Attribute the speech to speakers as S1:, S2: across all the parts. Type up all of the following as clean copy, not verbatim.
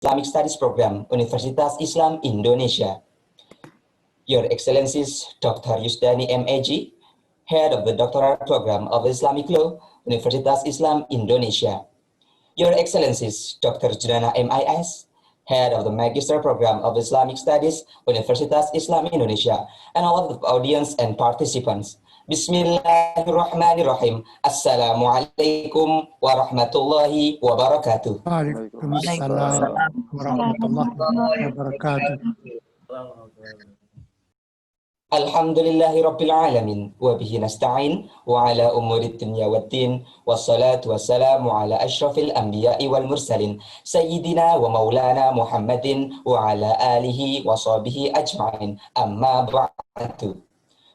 S1: Islamic Studies Program, Universitas Islam Indonesia. Your Excellencies, Dr. Yusdani MAG, Head of the Doctoral Program of Islamic Law, Universitas Islam Indonesia. Your Excellencies, Dr. Junana MIS, Head of the Magister Program of Islamic Studies, Universitas Islam Indonesia, and all of the audience and participants. Bismillahirrahmanirrahim. Assalamualaikum warahmatullahi wabarakatuh.
S2: Waalaikumsalam warahmatullahi wabarakatuh.
S1: Alhamdulillahi Rabbil Alamin, wa bihi nasta'in, wa ala umuri dunya waddin, wassalatu wassalamu ala ashrafil anbiya'i wal mursalin, sayyidina wa maulana Muhammadin, wa ala alihi wa sahbihi ajma'in, amma ba'du.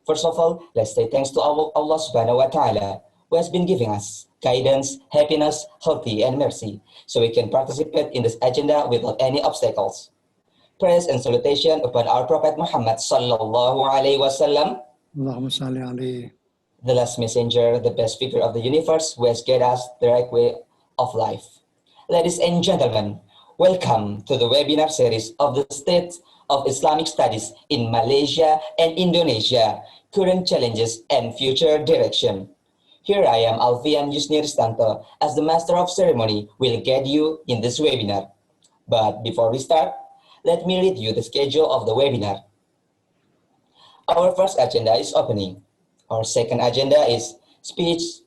S1: First of all, let's say thanks to Allah subhanahu wa ta'ala, who has been giving us guidance, happiness, healthy, and mercy, so we can participate in this agenda without any obstacles. Praise and salutation upon our Prophet Muhammad sallallahu alaihi wasallam,
S2: Allahumma salli alaihi.
S1: the last messenger, the best figure of the universe, who has guided us the right way of life. Ladies and gentlemen, welcome to the webinar series of the State of Islamic Studies in Malaysia and Indonesia, Current Challenges and Future Direction. Here I am, Alfian Yusni Ristanto, as the Master of Ceremony, will guide you in this webinar. But before we start, let me read you the schedule of the webinar. Our first agenda is opening. Our second agenda is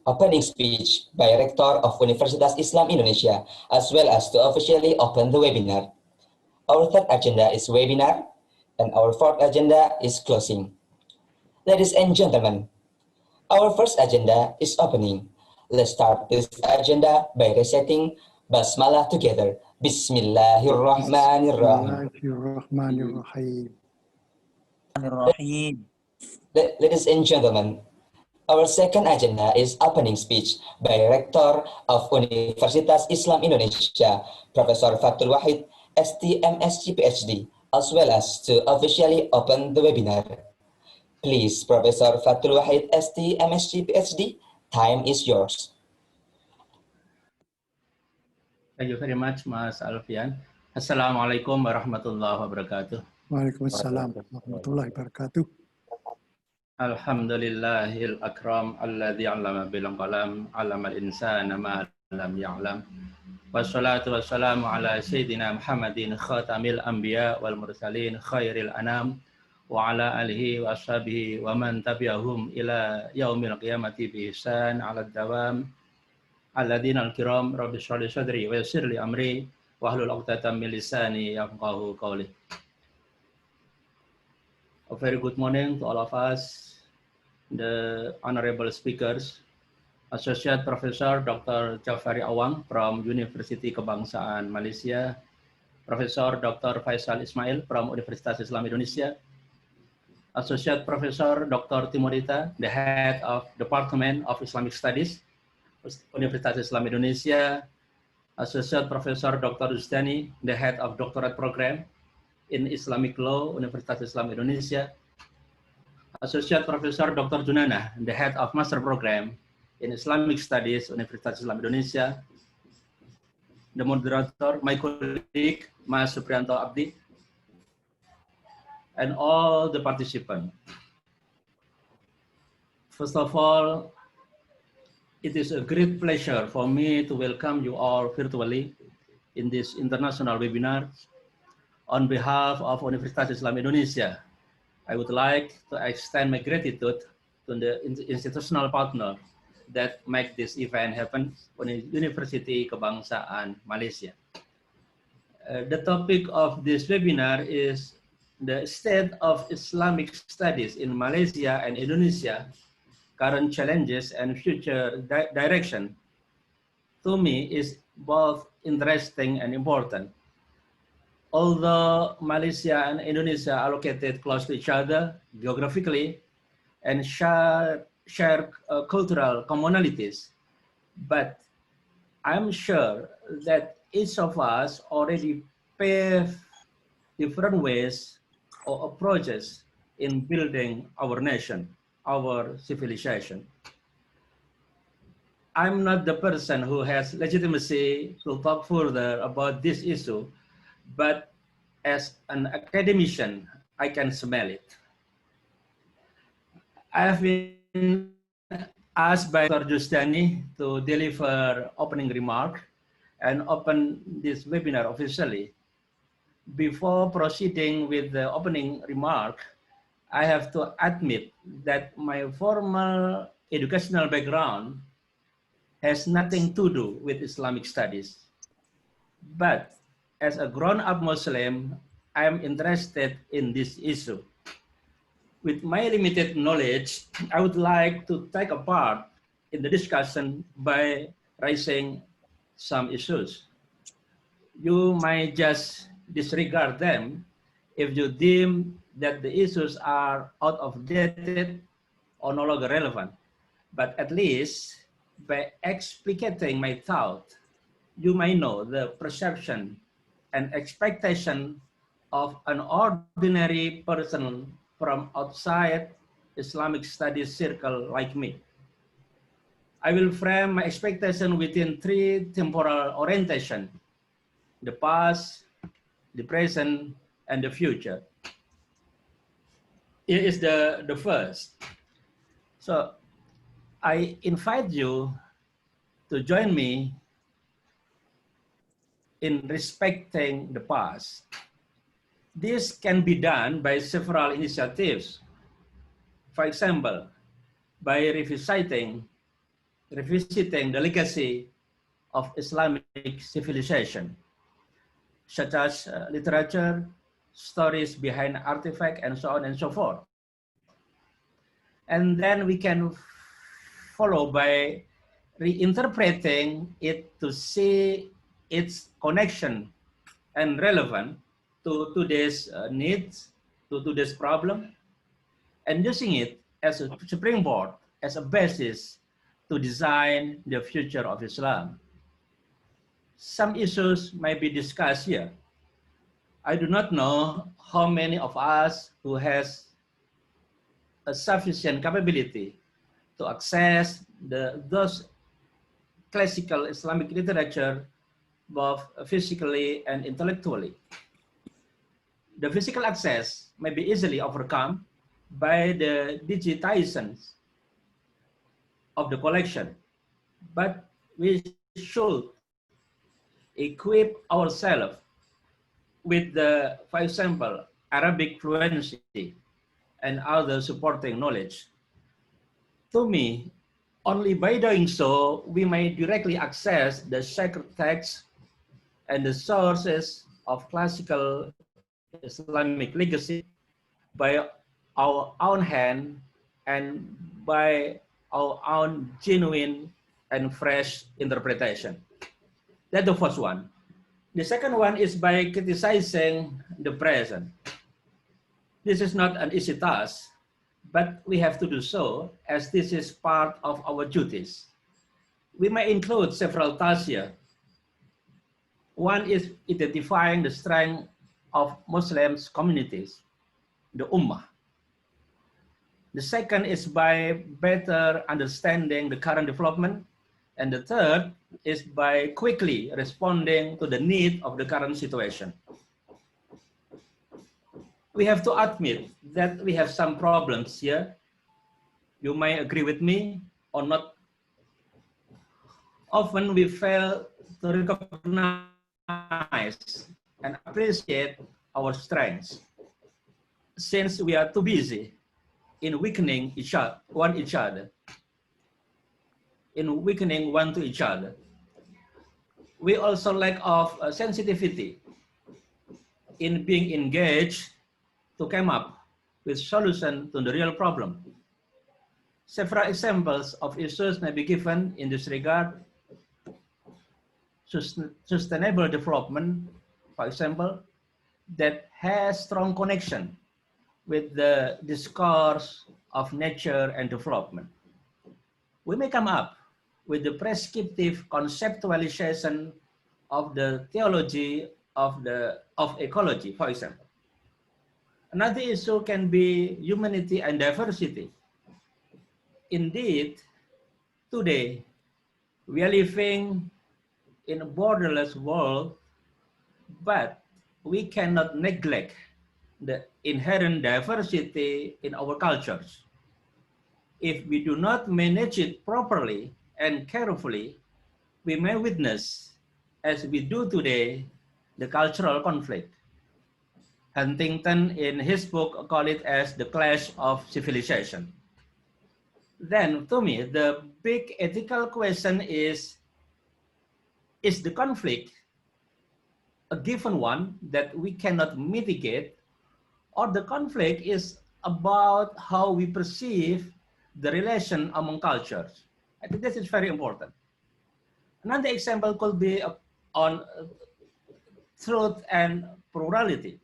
S1: opening speech by Rector of Universitas Islam Indonesia, as well as to officially open the webinar. Our third agenda is webinar, and our fourth agenda is closing. Ladies and gentlemen, our first agenda is opening. Let's start this agenda by reciting Basmalah together. Bismillahirrahmanirrahim. Ladies and gentlemen, our second agenda is opening speech by Rector of Universitas Islam Indonesia, Professor Fatul Wahid, ST MSc PhD, as well as to officially open the webinar. Please, Professor Fatul Wahid, ST MSc PhD, time is yours.
S3: Thank you very much, Mas Alfian. Assalamualaikum warahmatullahi wabarakatuh.
S2: Waalaikumsalam warahmatullahi wabarakatuh.
S3: Alhamdulillahil akram alladzi 'allama bil qalam 'allamal insana ma lam ya'lam. Wassalatu wassalamu ala sayyidina Muhammadin khatamil anbiya wal mursalin khairil anam wa ala alihi wa ashabihi wa man tabi'ahum ila yaumil qiyamati bi ihsan 'ala dawam. Alladzina al-kiram rabbi shrah li sadri wa yassir li amri wa hlul 'uqdatam min lisani yafqahu qawli. A very good morning to all of us, the honorable speakers, Associate Professor Dr. Jafari Awang from University Kebangsaan Malaysia, Professor Dr. Faisal Ismail from Universitas Islam Indonesia, Associate Professor Dr. Timurita, the Head of Department of Islamic Studies, Universitas Islam Indonesia, Associate Professor Dr. Yusdani, the Head of Doctorate Program in Islamic Law, Universitas Islam Indonesia, Associate Professor Dr. Junana, the Head of Master Program in Islamic Studies, Universitas Islam Indonesia, the moderator, my colleague, Mas Supriyanto Abdi, and all the participants. First of all, it is a great pleasure for me to welcome you all virtually in this international webinar. On behalf of Universitas Islam Indonesia, I would like to extend my gratitude to the institutional partner that make this event happen, University Kebangsaan Malaysia. The topic of this webinar is the state of Islamic studies in Malaysia and Indonesia, current challenges and future direction. To me, is both interesting and important. Although Malaysia and Indonesia are located close to each other geographically and share cultural commonalities, but I'm sure that each of us already pave different ways or approaches in building our nation, our civilization. I'm not the person who has legitimacy to talk further about this issue, but as an academician, I can smell it. I have been asked by Dr. Justani to deliver opening remark and open this webinar officially. Before proceeding with the opening remark, I have to admit that my formal educational background has nothing to do with Islamic studies. But as a grown-up Muslim, I am interested in this issue. With my limited knowledge, I would like to take a part in the discussion by raising some issues. You might just disregard them if you deem that the issues are out of date or no longer relevant. But at least by explicating my thought, you may know the perception and expectation of an ordinary person from outside Islamic studies circle like me. I will frame my expectation within three temporal orientation: the past, the present, and the future. Here is the first. So I invite you to join me in respecting the past. This can be done by several initiatives. For example, by revisiting the legacy of Islamic civilization, such as literature, stories behind artifacts, and so on and so forth. And then we can follow by reinterpreting it to see its connection and relevant to today's needs, to today's problem, and using it as a springboard, as a basis to design the future of Islam. Some issues may be discussed here. I do not know how many of us who has a sufficient capability to access those classical Islamic literature both physically and intellectually. The physical access may be easily overcome by the digitization of the collection, but we should equip ourselves with the, for example, Arabic fluency and other supporting knowledge. To me, only by doing so, we may directly access the sacred texts and the sources of classical Islamic legacy by our own hand and by our own genuine and fresh interpretation. That's the first one. The second one is by criticizing the present. This is not an easy task, but we have to do so as this is part of our duties. We may include several tasks here. One is identifying the strength of Muslims communities, the Ummah. The second is by better understanding the current development. And the third is by quickly responding to the need of the current situation. We have to admit that we have some problems here. You may agree with me or not. Often we fail to recognize and appreciate our strengths, since we are too busy in weakening one to each other. We also lack of sensitivity in being engaged to come up with solution to the real problem. Several examples of issues may be given in this regard. Sustainable development, for example, that has strong connection with the discourse of nature and development. We may come up with the prescriptive conceptualization of the theology of ecology, for example. Another issue can be humanity and diversity. Indeed, today, we are living in a borderless world, but we cannot neglect the inherent diversity in our cultures. If we do not manage it properly and carefully, we may witness, as we do today, the cultural conflict. Huntington, in his book, called it as the clash of civilization. Then, to me, the big ethical question is the conflict a given one that we cannot mitigate, or the conflict is about how we perceive the relation among cultures? I think this is very important. Another example could be on truth and plurality.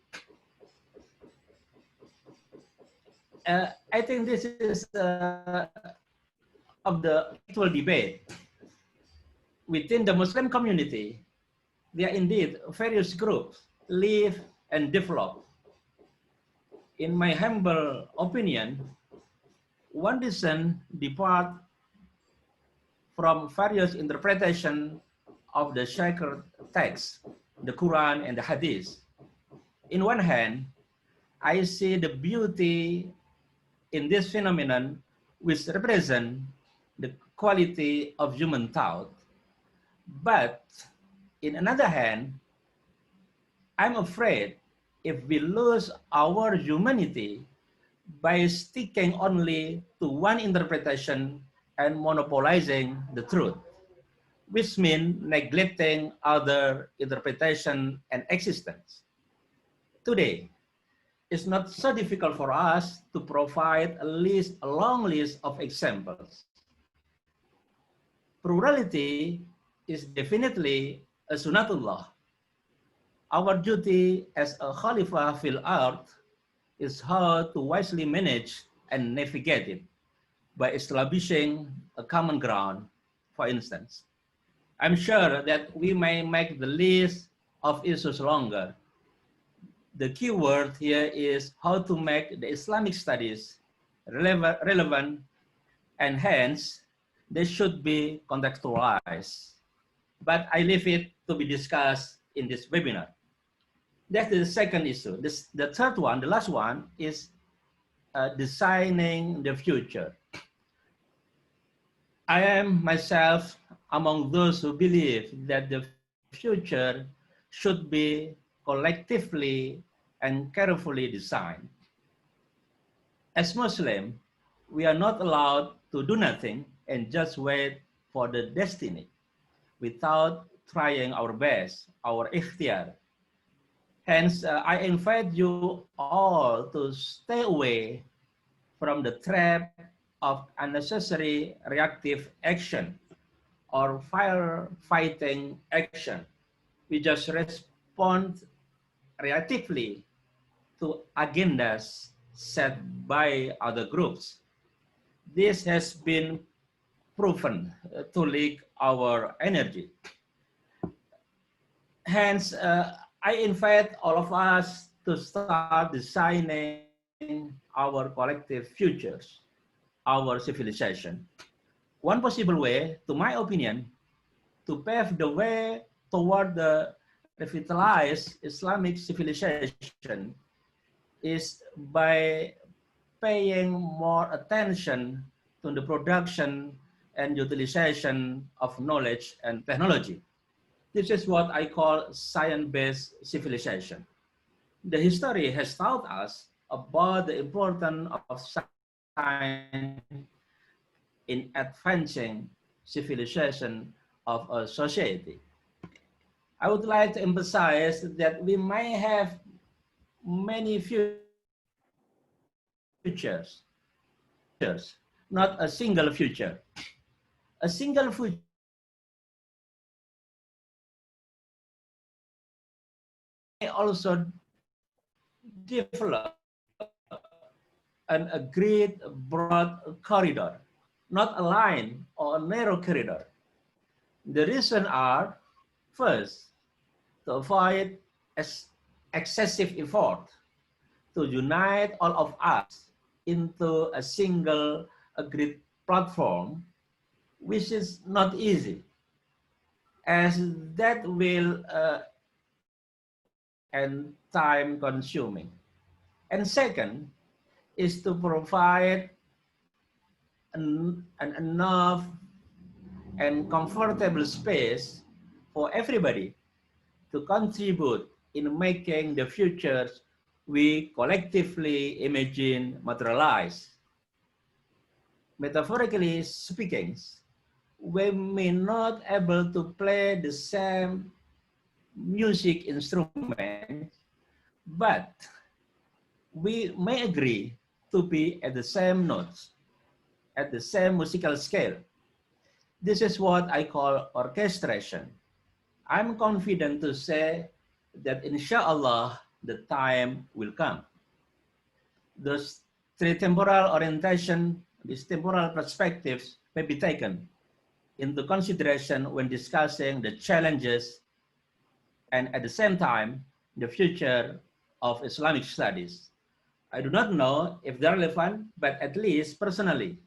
S3: I think this is of the actual debate. Within the Muslim community, there are indeed various groups live and develop. In my humble opinion, one doesn't depart from various interpretations of the sacred text, the Quran and the Hadith. In one hand, I see the beauty in this phenomenon, which represent the quality of human thought. But in another hand, I'm afraid if we lose our humanity by sticking only to one interpretation and monopolizing the truth, which means neglecting other interpretation and existence. Today, it's not so difficult for us to provide a long list of examples. Plurality is definitely a sunnatullah. Our duty as a Khalifah fil ard is how to wisely manage and navigate it by establishing a common ground, for instance. I'm sure that we may make the list of issues longer. The key word here is how to make the Islamic studies relevant, and hence they should be contextualized. But I leave it to be discussed in this webinar. That's the second issue. The third one, the last one, is designing the future. I am myself among those who believe that the future should be collectively and carefully designed. As Muslims, we are not allowed to do nothing and just wait for the destiny without trying our best, our ikhtiar. Hence, I invite you all to stay away from the trap of unnecessary reactive action or firefighting action. We just respond reactively to agendas set by other groups. This has been proven to leak our energy. Hence, I invite all of us to start designing our collective futures, our civilization. One possible way, to my opinion, to pave the way toward the revitalized Islamic civilization is by paying more attention to the production and utilization of knowledge and technology. This is what I call science-based civilization. The history has taught us about the importance of science in advancing civilization of a society. I would like to emphasize that we may have many futures, not a single future. A single future may also develop an agreed broad corridor, not a line or a narrow corridor. The reasons are, first, to avoid excessive effort to unite all of us into a single agreed platform, which is not easy, as that will and time consuming. And second is to provide an enough and comfortable space for everybody to contribute in making the futures we collectively imagine materialize. Metaphorically speaking, we may not able to play the same music instrument, but we may agree to be at the same notes, at the same musical scale. This is what I call orchestration. I'm confident to say that inshallah, the time will come. Those three temporal orientation, these temporal perspectives may be taken into consideration when discussing the challenges and at the same time, the future of Islamic studies. I do not know if they're relevant, but at least personally,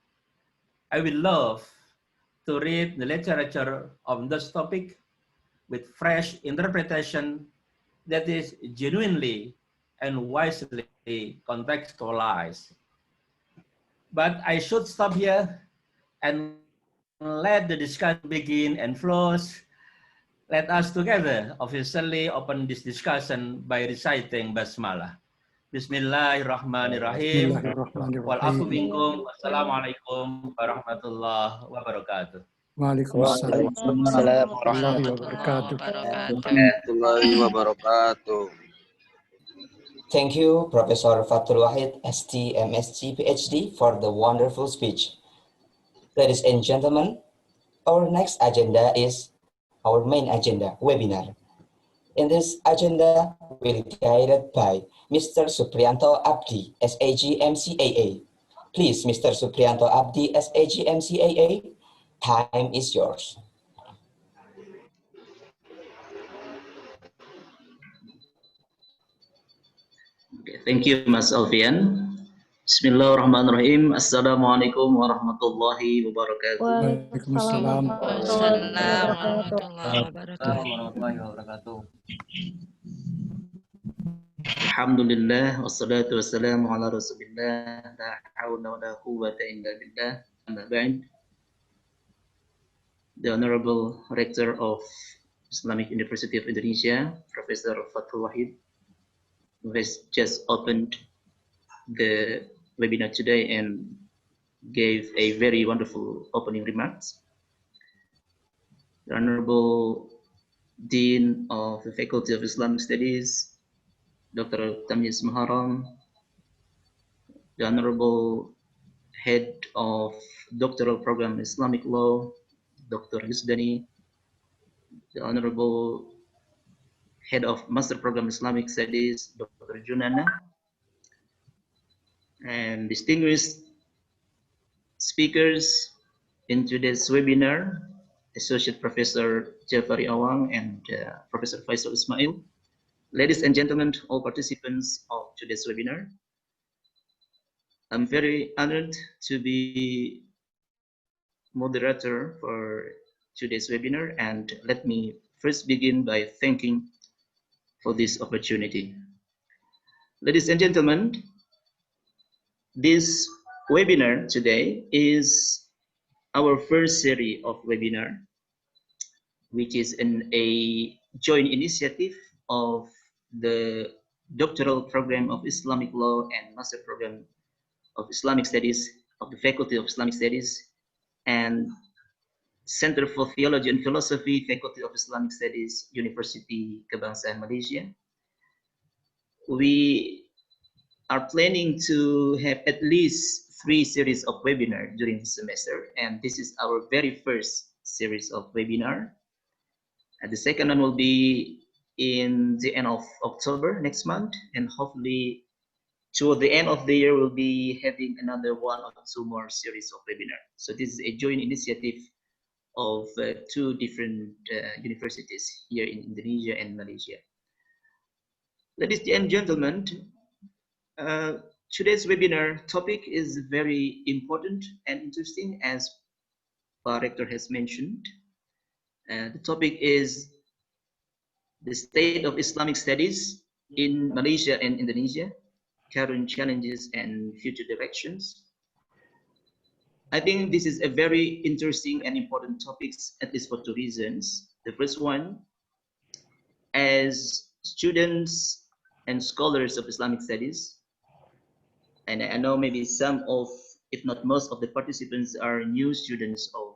S3: I would love to read the literature on this topic with fresh interpretation that is genuinely and wisely contextualized. But I should stop here and let the discussion begin and flows. Let us together officially open this discussion by reciting Basmalah. Bismillahirrahmanirrahim. Wal afu
S2: Bismillahirrahmanirrahim.
S3: minkum. Wassalamualaikum warahmatullahi wabarakatuh.
S2: Waalaikumsalam warahmatullahi wabarakatuh.
S4: warahmatullahi wabarakatuh.
S1: Thank you, Professor Fatul Wahid, ST, MSc, PhD, for the wonderful speech. Ladies and gentlemen, our next agenda is our main agenda, webinar. In this agenda, we're guided by Mr. Supriyanto Abdi, SAG MCAA. Please, Mr. Supriyanto Abdi, SAG MCAA, time is yours.
S4: Okay, thank you, Mas Alfian. Bismillahirrahmanirrahim. Assalamualaikum warahmatullahi wabarakatuh.
S2: Waalaikumsalam
S5: warahmatullahi wabarakatuh.
S4: Alhamdulillah, wassalatu wassalamu ala rasulillah, la hawla wa la quwwata illa billah, amma ba'd. The Honorable Rector of Islamic University of Indonesia, Professor Fatul Wahid, who has just opened the webinar today and gave a very wonderful opening remarks. The Honorable Dean of the Faculty of Islamic Studies, Dr. Tamyiz Muharram, the Honorable Head of Doctoral Program Islamic Law, Dr. Yusdani, the Honorable Head of Master Program Islamic Studies, Dr. Junana, and distinguished speakers in today's webinar, Associate Professor Jafari Awang and Professor Faisal Ismail. Ladies and gentlemen, all participants of today's webinar, I'm very honored to be moderator for today's webinar, and let me first begin by thanking for this opportunity. Ladies and gentlemen, this webinar today is our first series of webinar, which is a joint initiative of the Doctoral Program of Islamic Law and Master Program of Islamic Studies of the Faculty of Islamic Studies and Center for Theology and Philosophy, Faculty of Islamic Studies, University Kebangsaan, Malaysia. We are planning to have at least 3 series of webinar during the semester, and this is our very first series of webinar. And the second one will be in the end of October next month, and hopefully toward the end of the year we'll be having another 1 or 2 more series of webinar. So this is a joint initiative of 2 different universities here in Indonesia and Malaysia. Ladies and gentlemen, today's webinar topic is very important and interesting, as our rector has mentioned. The topic is the state of Islamic studies in Malaysia and Indonesia, current challenges and future directions. I think this is a very interesting and important topic, at least for two reasons. The first one, as students and scholars of Islamic studies, and I know maybe some of, if not most of the participants are new students of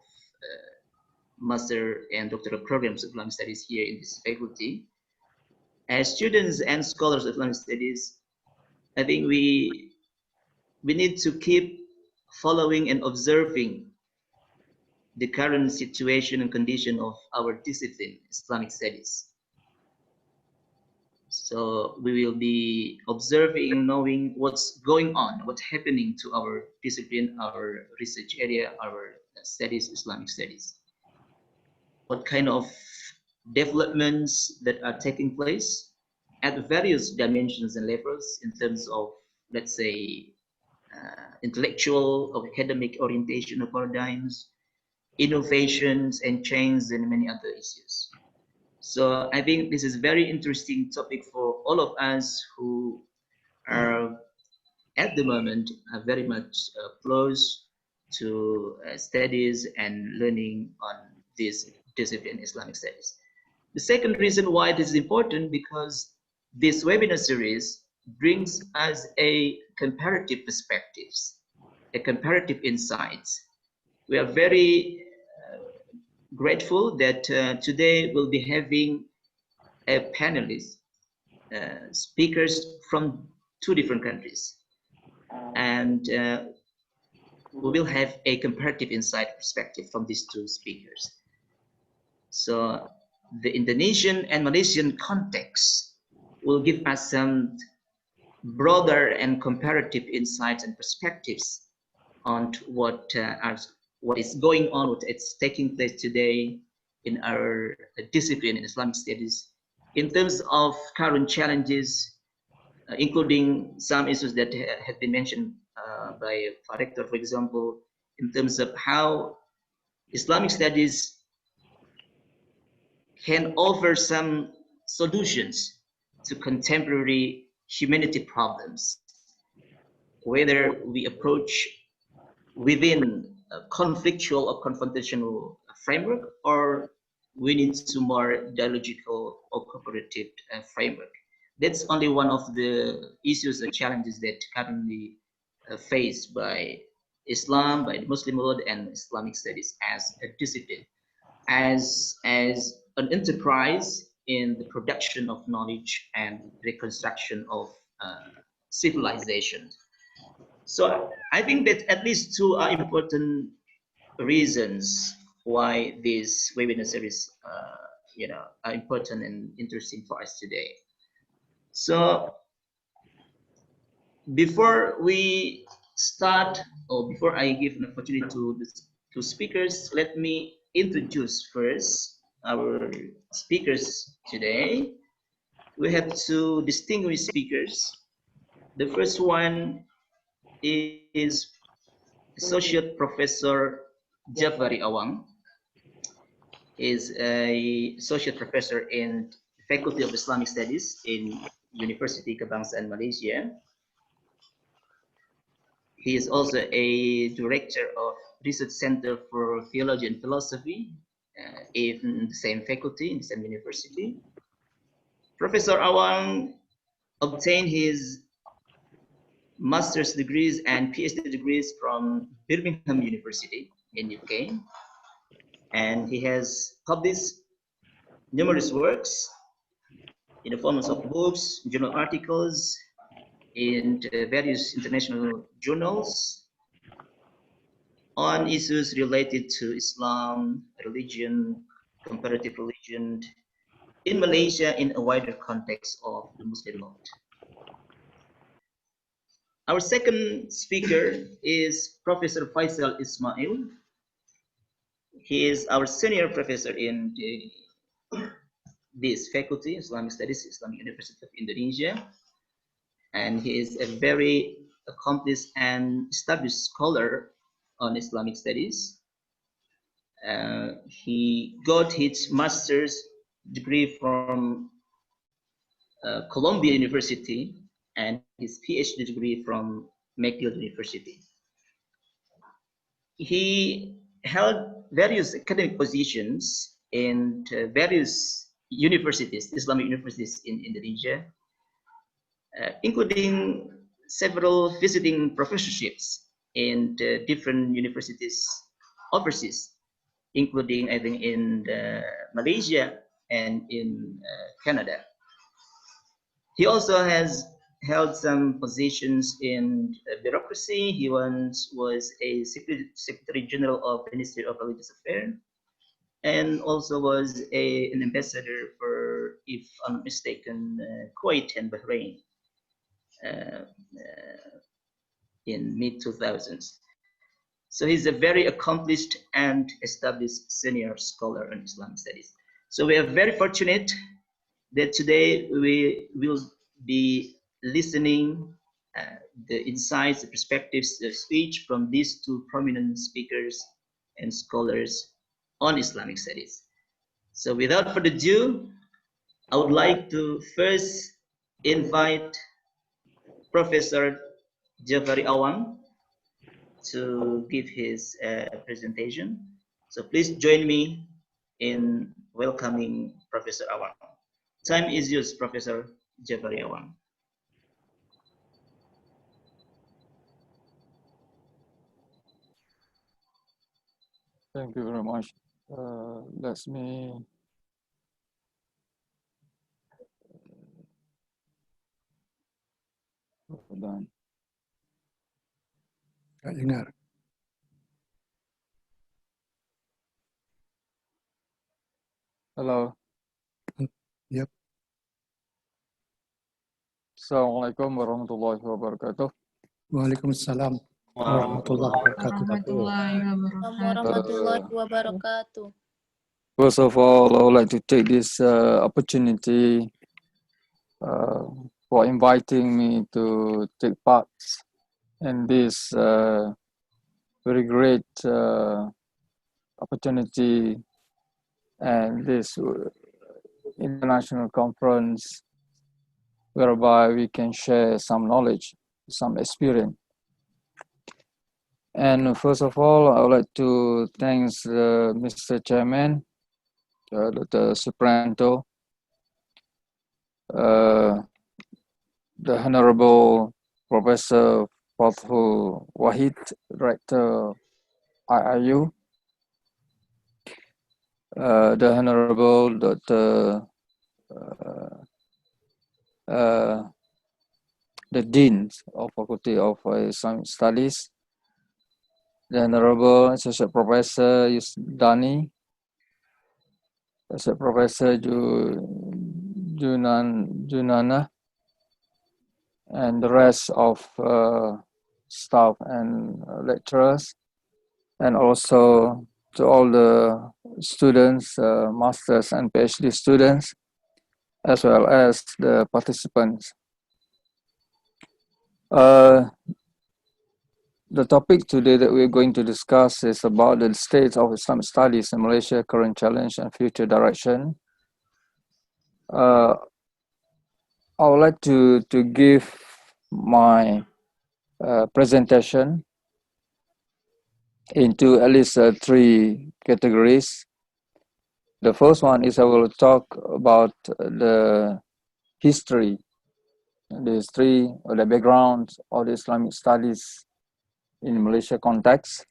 S4: master and doctoral programs of Islamic studies here in this faculty. As students and scholars of Islamic studies, I think we need to keep following and observing the current situation and condition of our discipline, Islamic studies. So we will be observing, knowing what's going on, what's happening to our discipline, our research area, our studies, Islamic studies. What kind of developments that are taking place at various dimensions and levels in terms of, let's say, intellectual or academic orientation of paradigms, innovations and changes, and many other issues. So I think this is a very interesting topic for all of us who are at the moment very much close to studies and learning on this discipline, Islamic studies. The second reason why this is important, because this webinar series brings us a comparative perspectives, a comparative insights. We are very grateful that today we'll be having a panelist, speakers from two different countries, and we will have a comparative insight perspective from these two speakers. So the Indonesian and Malaysian context will give us some broader and comparative insights and perspectives on what is going on, what is taking place today in our discipline in Islamic studies, in terms of current challenges, including some issues that have been mentioned by our rector, for example, in terms of how Islamic studies can offer some solutions to contemporary humanity problems, whether we approach within a conflictual or confrontational framework, or we need to more dialogical or cooperative framework. That's only one of the issues and challenges that currently faced by Islam, by the Muslim world, and Islamic studies as a discipline, as an enterprise in the production of knowledge and reconstruction of civilization. So I think that at least two are important reasons why this webinar series are important and interesting for us today. So before we start, or before I give an opportunity to speakers, let me introduce first our speakers today. We have two distinguished speakers. The first one is Associate Professor Jafari Awang. He is an associate professor in the Faculty of Islamic Studies in University Kebangsaan, Malaysia. He is also a director of Research Center for Theology and Philosophy in the same faculty, in the same university. Professor Awang obtained his master's degrees and PhD degrees from Birmingham University in UK, and he has published numerous works in the forms of books, journal articles, in various international journals on issues related to Islam, religion, comparative religion, in Malaysia in a wider context of the Muslim world. Our second speaker is Professor Faisal Ismail. He is our senior professor in this faculty, Islamic Studies, Islamic University of Indonesia. And he is a very accomplished and established scholar on Islamic studies. He got his master's degree from Columbia University and his PhD degree from McGill University. He held various academic positions in various universities, Islamic universities in Indonesia, including several visiting professorships in different universities overseas, including, I think, in Malaysia and in Canada. He also has held some positions in bureaucracy. He once was a Secretary General of the Ministry of Religious Affairs, and also was an ambassador for, if I'm not mistaken, Kuwait and Bahrain in mid-2000s. So he's a very accomplished and established senior scholar in Islamic studies. So we are very fortunate that today we will be listening the insights, the perspectives, the speech from these two prominent speakers and scholars on Islamic studies. So without further ado, I would like to first invite Professor Jafari Awang to give his presentation. So please join me in welcoming Professor Awang. Time is yours, Professor Jafari Awang.
S2: Thank you very much. Let me done. Tak dengar. Hello. Yep. Assalamualaikum warahmatullahi wabarakatuh. Waalaikumsalam warahmatullahi wabarakatuh.
S6: Warahmatullahi wabarakatuh.
S2: First of all, I would like to take this opportunity for inviting me to take part in this very great opportunity and this international conference whereby we can share some knowledge, some experience. And first of all, I would like to thank Mr. Chairman, Dr. Supranto, the Honorable Professor Fathul Wahid, Director IIU, the Honorable Dr. The Dean of Faculty of Islamic Studies, the Honorable Associate Professor Yusdani, Associate Professor Junana, and the rest of staff and lecturers, and also to all the students, masters and PhD students, as well as the participants. The topic today that we're going to discuss is about the state of Islamic studies in Malaysia, current challenge and future direction. I would like to give my presentation into at least 3 categories. The first one is I will talk about the history or the background of the Islamic studies in Malaysia context.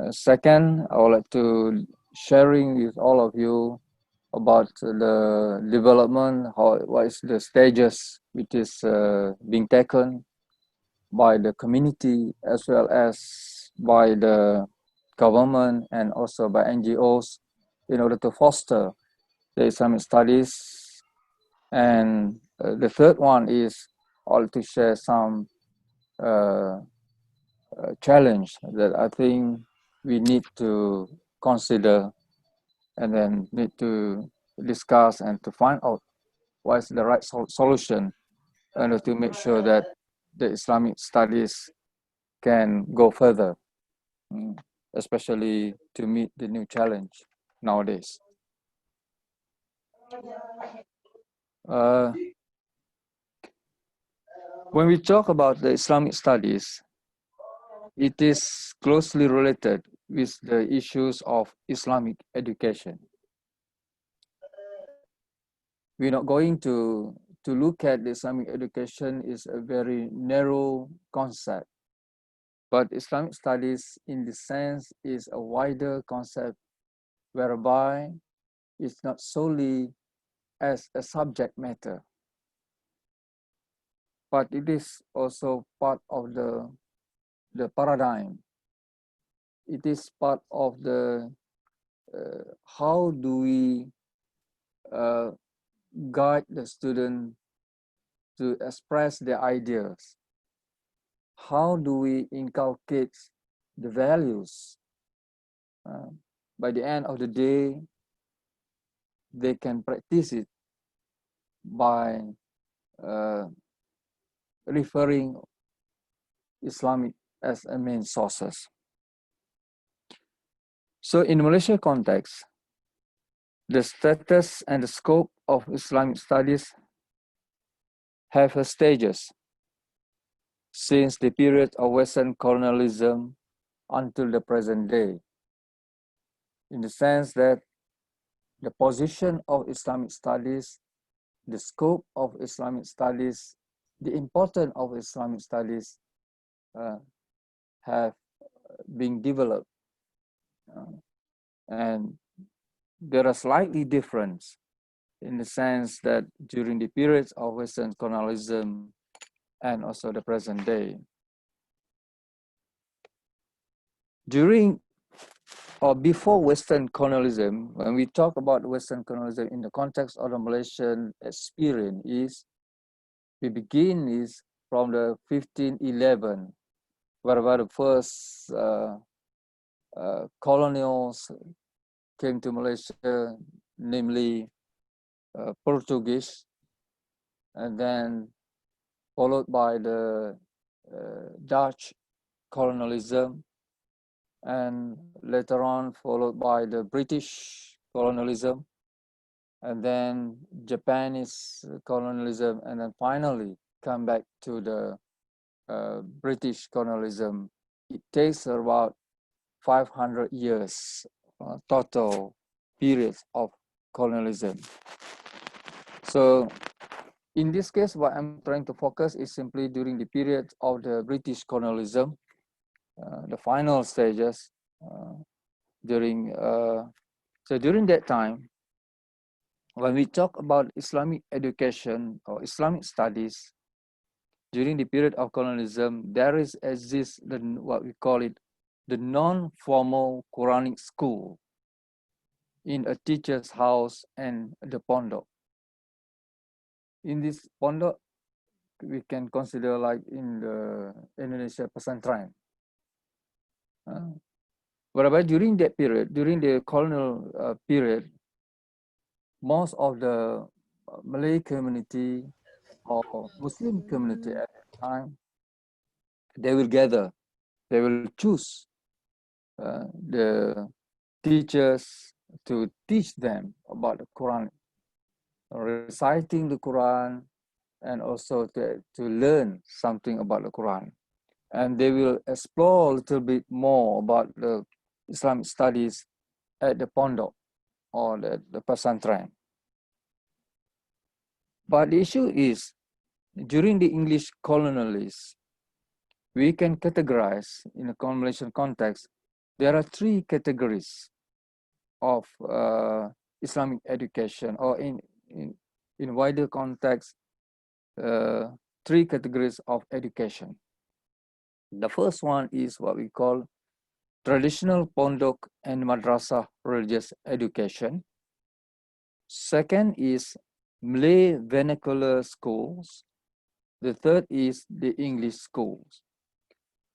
S2: Second, I would like to sharing with all of you about the development, what is the stages which is being taken by the community as well as by the government and also by NGOs in order to foster the Islamic studies. And the third one is all to share some challenge that I think we need to consider and then need to discuss and to find out what is the right solution and to make sure that the Islamic studies can go further, especially to meet the new challenge nowadays. When we talk about the Islamic studies, it is closely related with the issues of Islamic education. We're not going to look at the Islamic education is a very narrow concept, but Islamic studies in the sense is a wider concept whereby it's not solely as a subject matter, but it is also part of the paradigm. It is part of the how do we guide the student to express their ideas? How do we inculcate the values? By the end of the day, they can practice it by referring Islamic as a main sources. So in Malaysia context, the status and the scope of Islamic studies have stages since the period of Western colonialism until the present day, in the sense that the position of Islamic studies, the scope of Islamic studies, the importance of Islamic studies have been developed. And there are slightly difference in the sense that during the periods of Western colonialism and also the present day. During or before Western colonialism, when we talk about Western colonialism in the context of the Malaysian experience, we begin is from the 1511, where the first colonials came to Malaysia, namely Portuguese, and then followed by the Dutch colonialism, and later on followed by the British colonialism, and then Japanese colonialism, and then finally come back to the British colonialism. It takes about 500 years total periods of colonialism. So in this case, what I'm trying to focus is simply during the period of the British colonialism, the final stages. During that time, when we talk about Islamic education or Islamic studies, during the period of colonialism, there exists what we call it the non-formal Quranic school in a teacher's house and the pondok. In this pondok, we can consider like in the Indonesia pesantren. Whereby during that period, during the colonial period, most of the Malay community or Muslim community at that time, they will gather, they will choose the teachers to teach them about the Quran, reciting the Quran, and also to learn something about the Quran. And they will explore a little bit more about the Islamic studies at the pondok or the pesantren. But the issue is, during the English colonialists, we can categorize in a Malaysian context, there are three categories of Islamic education, or in wider context, three categories of education. The first one is what we call traditional pondok and madrasah religious education. Second is Malay vernacular schools. The third is the English schools.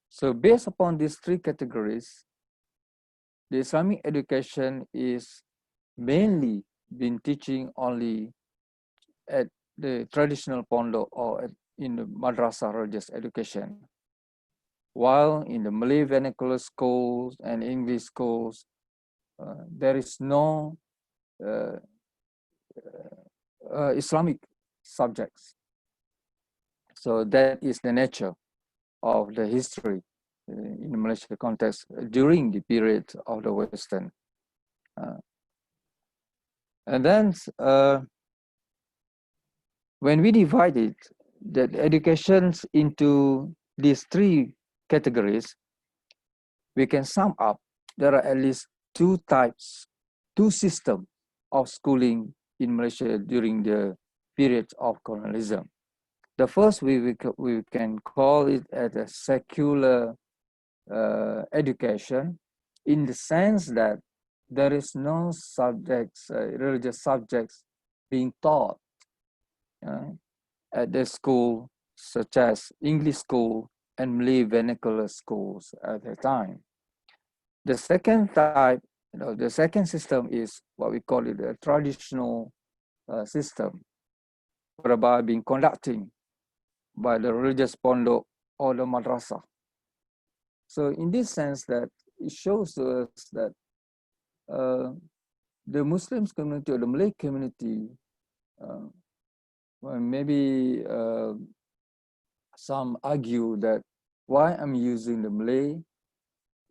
S2: So based upon these three categories, the Islamic education is mainly been teaching only at the traditional pondok or in the madrasah religious education. While in the Malay vernacular schools and English schools, there is no Islamic subjects. So that is the nature of the history in the Malaysia context during the period of the Western. And then when we divided the educations into these three categories, we can sum up there are at least two systems of schooling in Malaysia during the period of colonialism. The first we can call it as a secular education, in the sense that there is no subjects, religious subjects being taught at the school, such as English school and Malay vernacular schools at the time. The second type, the second system is what we call it a traditional system, whereby being conducting by the religious pondok or the madrasah. So in this sense, that it shows to us that the Muslims community or the Malay community, well, maybe some argue that why I'm using the Malay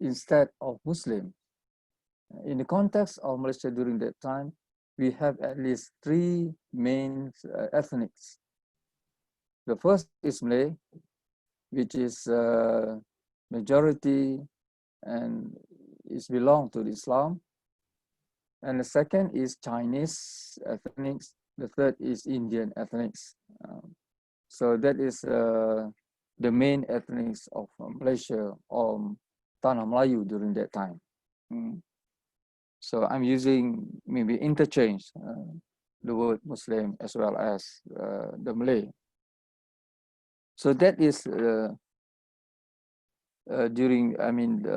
S2: instead of Muslim. In the context of Malaysia during that time, we have at least three main ethnics. The first is Malay, which is majority and is belong to Islam. And the second is Chinese ethnics. The third is Indian ethnics. So that is the main ethnics of Malaysia or Tanah Melayu during that time. So I'm using maybe interchange the word Muslim as well as the Malay. So that is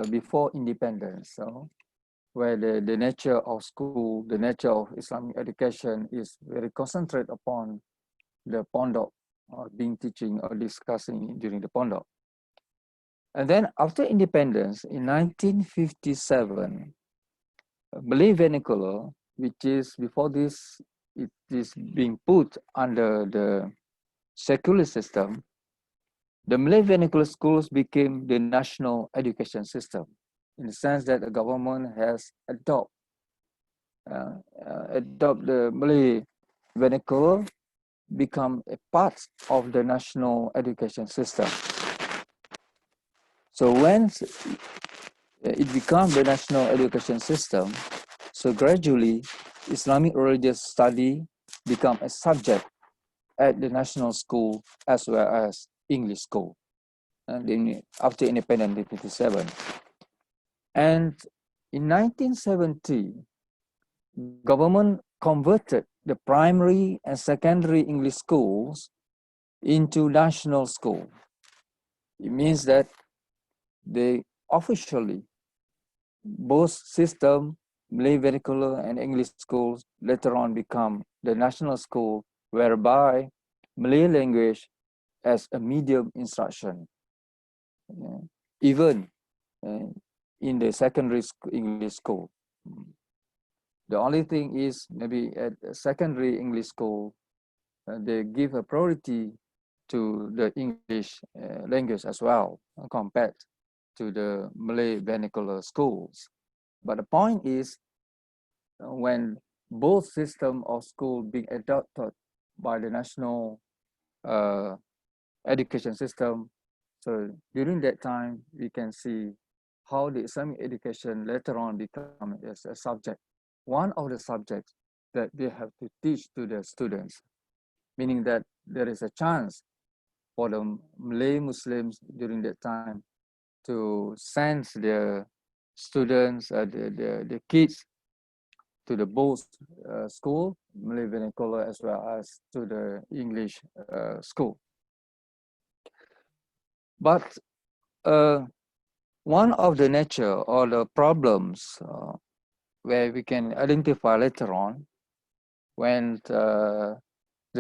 S2: before independence, so where the nature of school, the nature of Islamic education is very concentrated upon the pondok, being teaching or discussing during the pondok. And then after independence in 1957, Malay vernacular, which is before this, it is being put under the secular system. The Malay vernacular schools became the national education system, in the sense that the government has adopt the Malay vernacular, become a part of the national education system. So when it becomes the national education system, so gradually Islamic religious study become a subject at the national school as well as English school, and then after independence in 1957. And in 1970, government converted the primary and secondary English schools into national school. It means that they officially, both system, Malay vernacular and English schools, later on become the national school, whereby Malay language as a medium instruction, even in the secondary English school. The only thing is maybe at secondary English school, they give a priority to the English language as well, compared to the Malay vernacular schools. But the point is, when both system of school being adopted by the national education system, so during that time, we can see how the Islamic education later on become as a subject, one of the subjects that they have to teach to their students, meaning that there is a chance for the Malay Muslims during that time to send their students, the kids, to the both school, Malay vernacular as well as to the English school. But one of the nature or the problems where we can identify later on, when the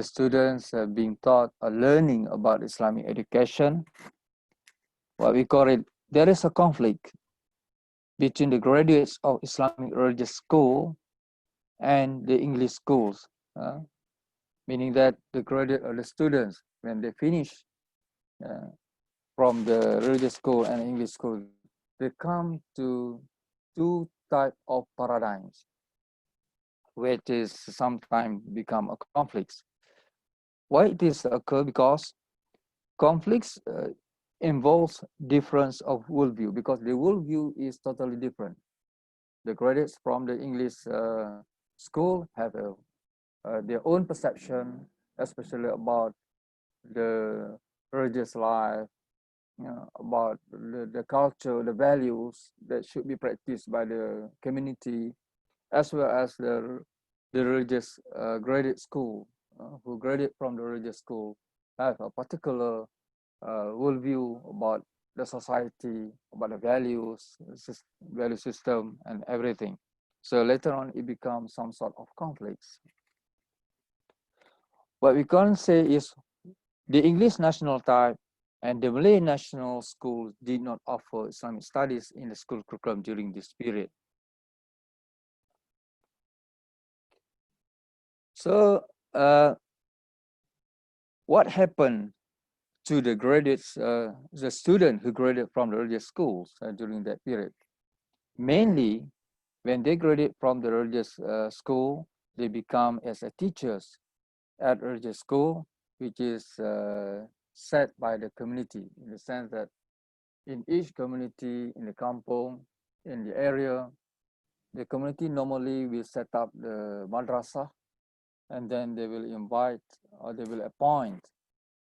S2: students are being taught or learning about Islamic education, what we call it, there is a conflict between the graduates of Islamic religious school and the English schools, meaning that the graduate or the students, when they finish from the religious school and English school, they come to two type of paradigms, which is sometimes become a conflicts. Why it is occur? Because conflicts involves difference of worldview, because the worldview is totally different. The graduates from the English school have their own perception, especially about the religious life, about the culture, the values that should be practiced by the community, as well as the religious graduate school, who graduate from the religious school have a particular worldview about the society, about the values, value system, and everything. So later on, it becomes some sort of conflicts. What we can say is the English national type and the Malay national school did not offer Islamic studies in the school curriculum during this period. So what happened to the graduates, the student who graduated from the religious schools during that period? Mainly, when they graduate from the religious school, they become as a teachers at religious school, which is set by the community, in the sense that in each community, in the kampong, in the area, the community normally will set up the madrasah, and then they will invite or they will appoint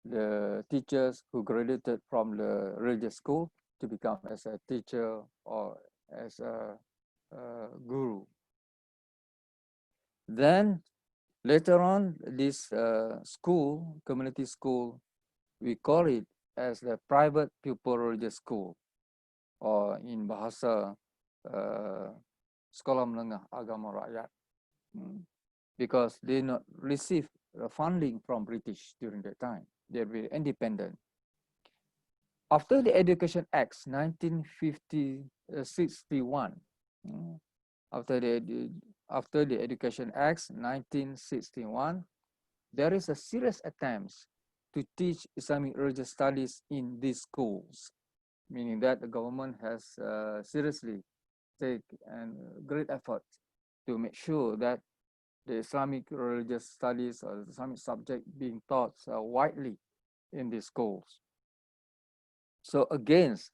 S2: the teachers who graduated from the religious school to become as a teacher or as a guru. Then later on, this school, community school, we call it as the private pupil religious school, or in bahasa Sekolah Menengah Agama Rakyat, because they not receive funding from British during that time. They're very independent. After the Education Acts 1961, after the Education Acts 1961, there is a serious attempts to teach Islamic religious studies in these schools, meaning that the government has seriously take and great effort to make sure that the Islamic religious studies or the Islamic subject being taught widely in these schools. So against,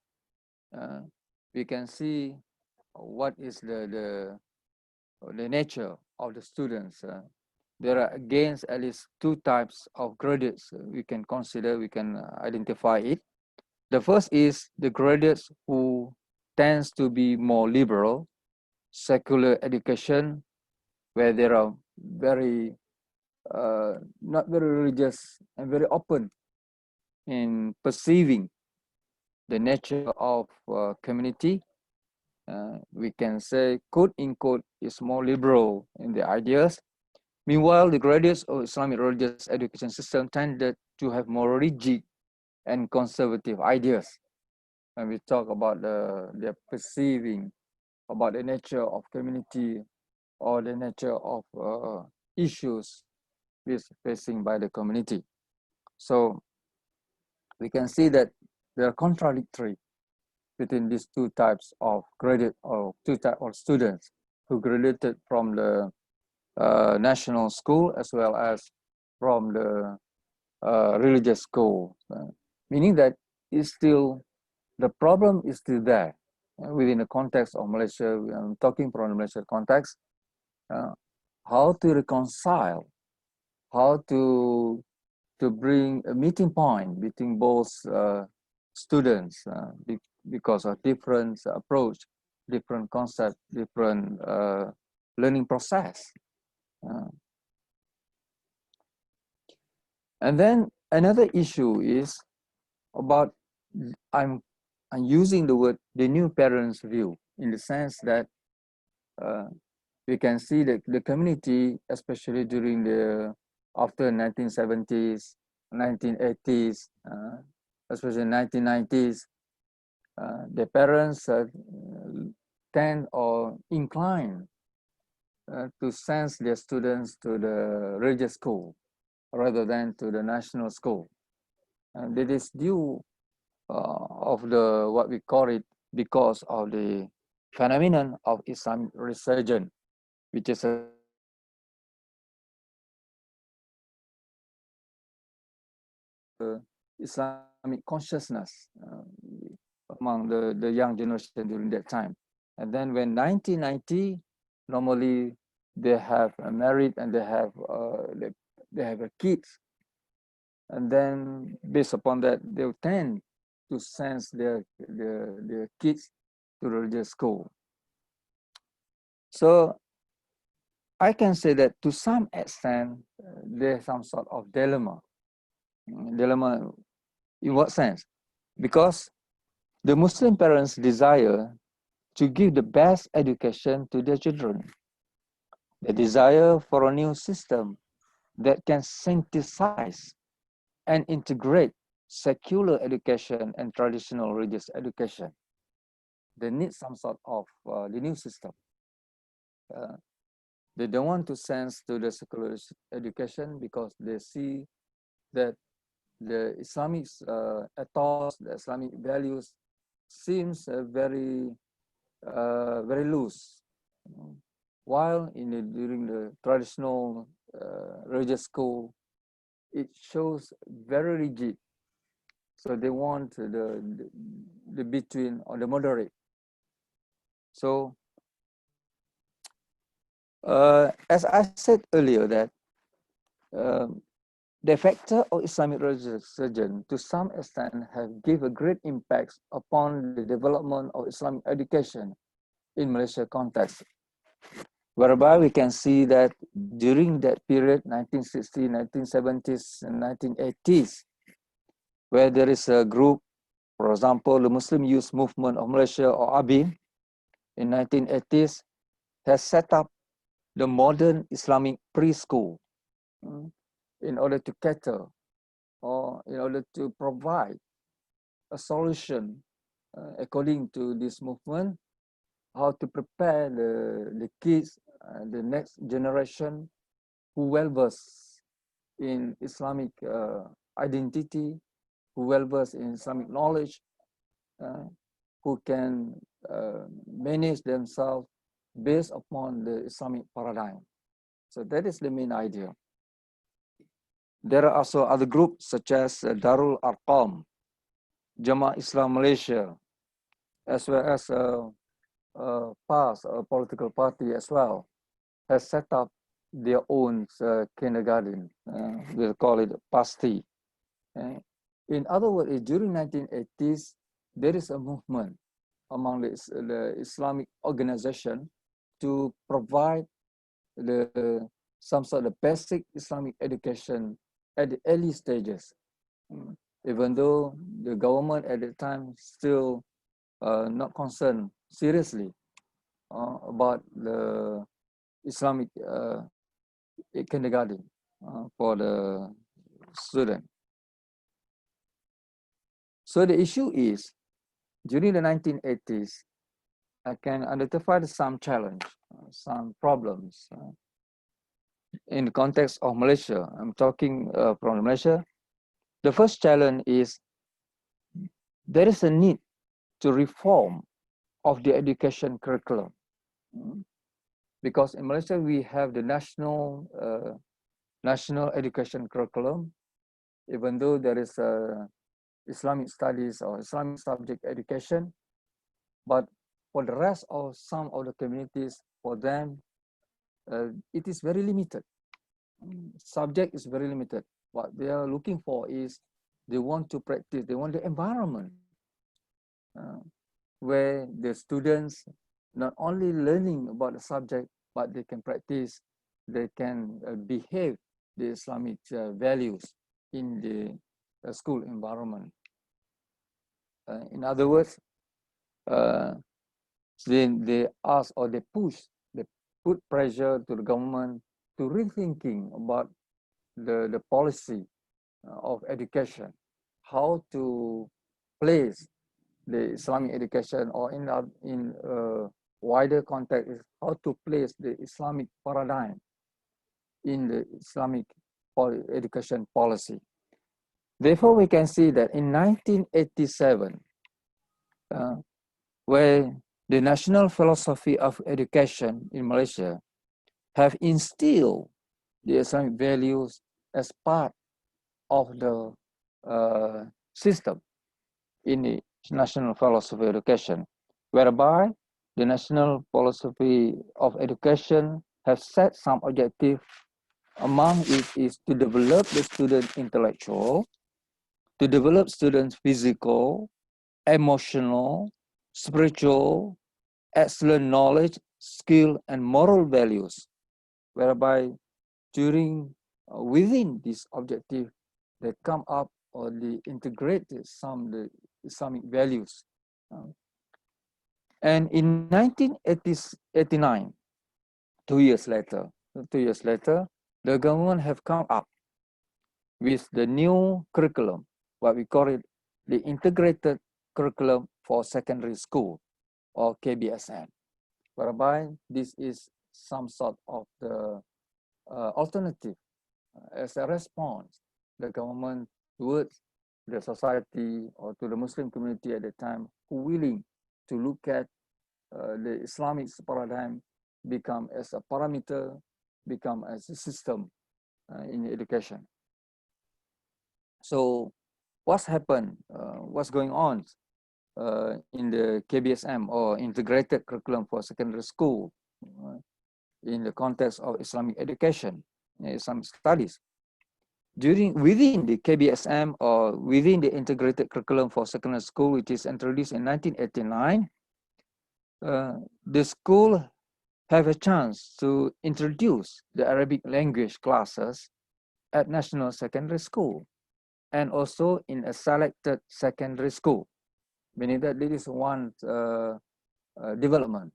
S2: we can see what is the nature of the students. There are against at least two types of graduates we can consider, we can identify it. The first is the graduates who tends to be more liberal, secular education, where there are very not very religious and very open in perceiving the nature of community. We can say, quote unquote, is more liberal in the ideas. Meanwhile, the graduates of Islamic religious education system tended to have more rigid and conservative ideas. When we talk about their perceiving about the nature of community or the nature of issues facing by the community. So we can see that they are contradictory between these two types of graduate or two types of students who graduated from the national school as well as from the religious school, meaning that it's still, the problem is still there within the context of Malaysia. I'm talking from the Malaysia context, how to reconcile, how to bring a meeting point between both students because of different approach, different concept, different learning process. And then another issue is about, I'm using the word the new parents' view, in the sense that we can see that the community, especially during the after 1970s, 1980s, especially 1990s, the parents tend or incline to send their students to the religious school, rather than to the national school. And it is due of the what we call it because of the phenomenon of Islamic resurgence, which is a Islamic consciousness among the young generation during that time. And then when 1990, normally they have married and they have a kids, and then based upon that they tend to send their kids to religious school. So I can say that to some extent there's some sort of dilemma. Dilemma in what sense? Because the Muslim parents desire to give the best education to their children. They desire for a new system that can synthesize and integrate secular education and traditional religious education. They need some sort of the new system. They don't want to send to the secular education because they see that the Islamic ethos, the Islamic values seems very loose. While during the traditional religious school, it shows very rigid. So they want the between or the moderate. So as I said earlier, that the factor of Islamic resurgence to some extent have give a great impact upon the development of Islamic education in Malaysia context, whereby we can see that during that period, 1960s, 1970s, and 1980s, where there is a group, for example, the Muslim Youth Movement of Malaysia, or ABIM, in 1980s, has set up the modern Islamic preschool in order to cater or in order to provide a solution according to this movement, how to prepare the kids, the next generation who well versed in Islamic identity, who well versed in Islamic knowledge, who can manage themselves based upon the Islamic paradigm. So that is the main idea. There are also other groups such as Darul Arqam, Jamaah Islam Malaysia, as well as PAS, a political party as well, has set up their own kindergarten. We'll call it PASTI. In other words, during 1980s, there is a movement among the Islamic organization to provide some sort of basic Islamic education at the early stages, even though the government at the time still not concerned seriously about the Islamic kindergarten for the student. So the issue is, during the 1980s, I can identify some challenge, some problems in the context of Malaysia. I'm talking from Malaysia. The first challenge is there is a need to reform of the education curriculum. Because in Malaysia, we have the national education curriculum, even though there is Islamic studies or Islamic subject education, but for the rest of some of the communities, for them, it is very limited. Subject is very limited. What they are looking for is they want to practice, they want the environment where the students not only learning about the subject, but they can practice, they can behave the Islamic values in the school environment. In other words, they ask or they put pressure to the government to rethinking about the policy of education, how to place the Islamic education, or in wider context, is how to place the Islamic paradigm in the Islamic education policy. Therefore, we can see that in 1987, where the national philosophy of education in Malaysia have instilled the Islamic values as part of the system in the national philosophy of education, whereby the national philosophy of education have set some objective. Among it is to develop the student intellectual, to develop students physical, emotional, spiritual, excellent knowledge, skill, and moral values, whereby within this objective, they come up or they integrate some the Islamic values. And in 1989, 2 years later, the government have come up with the new curriculum, what we call it, the Integrated Curriculum for Secondary School, or KBSM, whereby this is some sort of the alternative as a response the government towards the society or to the Muslim community at the time who willing to look at the Islamic paradigm become as a parameter, become as a system in education. So what's happened, what's going on in the KBSM or Integrated Curriculum for Secondary School in the context of Islamic education, Islamic studies. Within the KBSM or within the Integrated Curriculum for Secondary School, which is introduced in 1989, the school have a chance to introduce the Arabic language classes at national secondary school and also in a selected secondary school, meaning that this is one development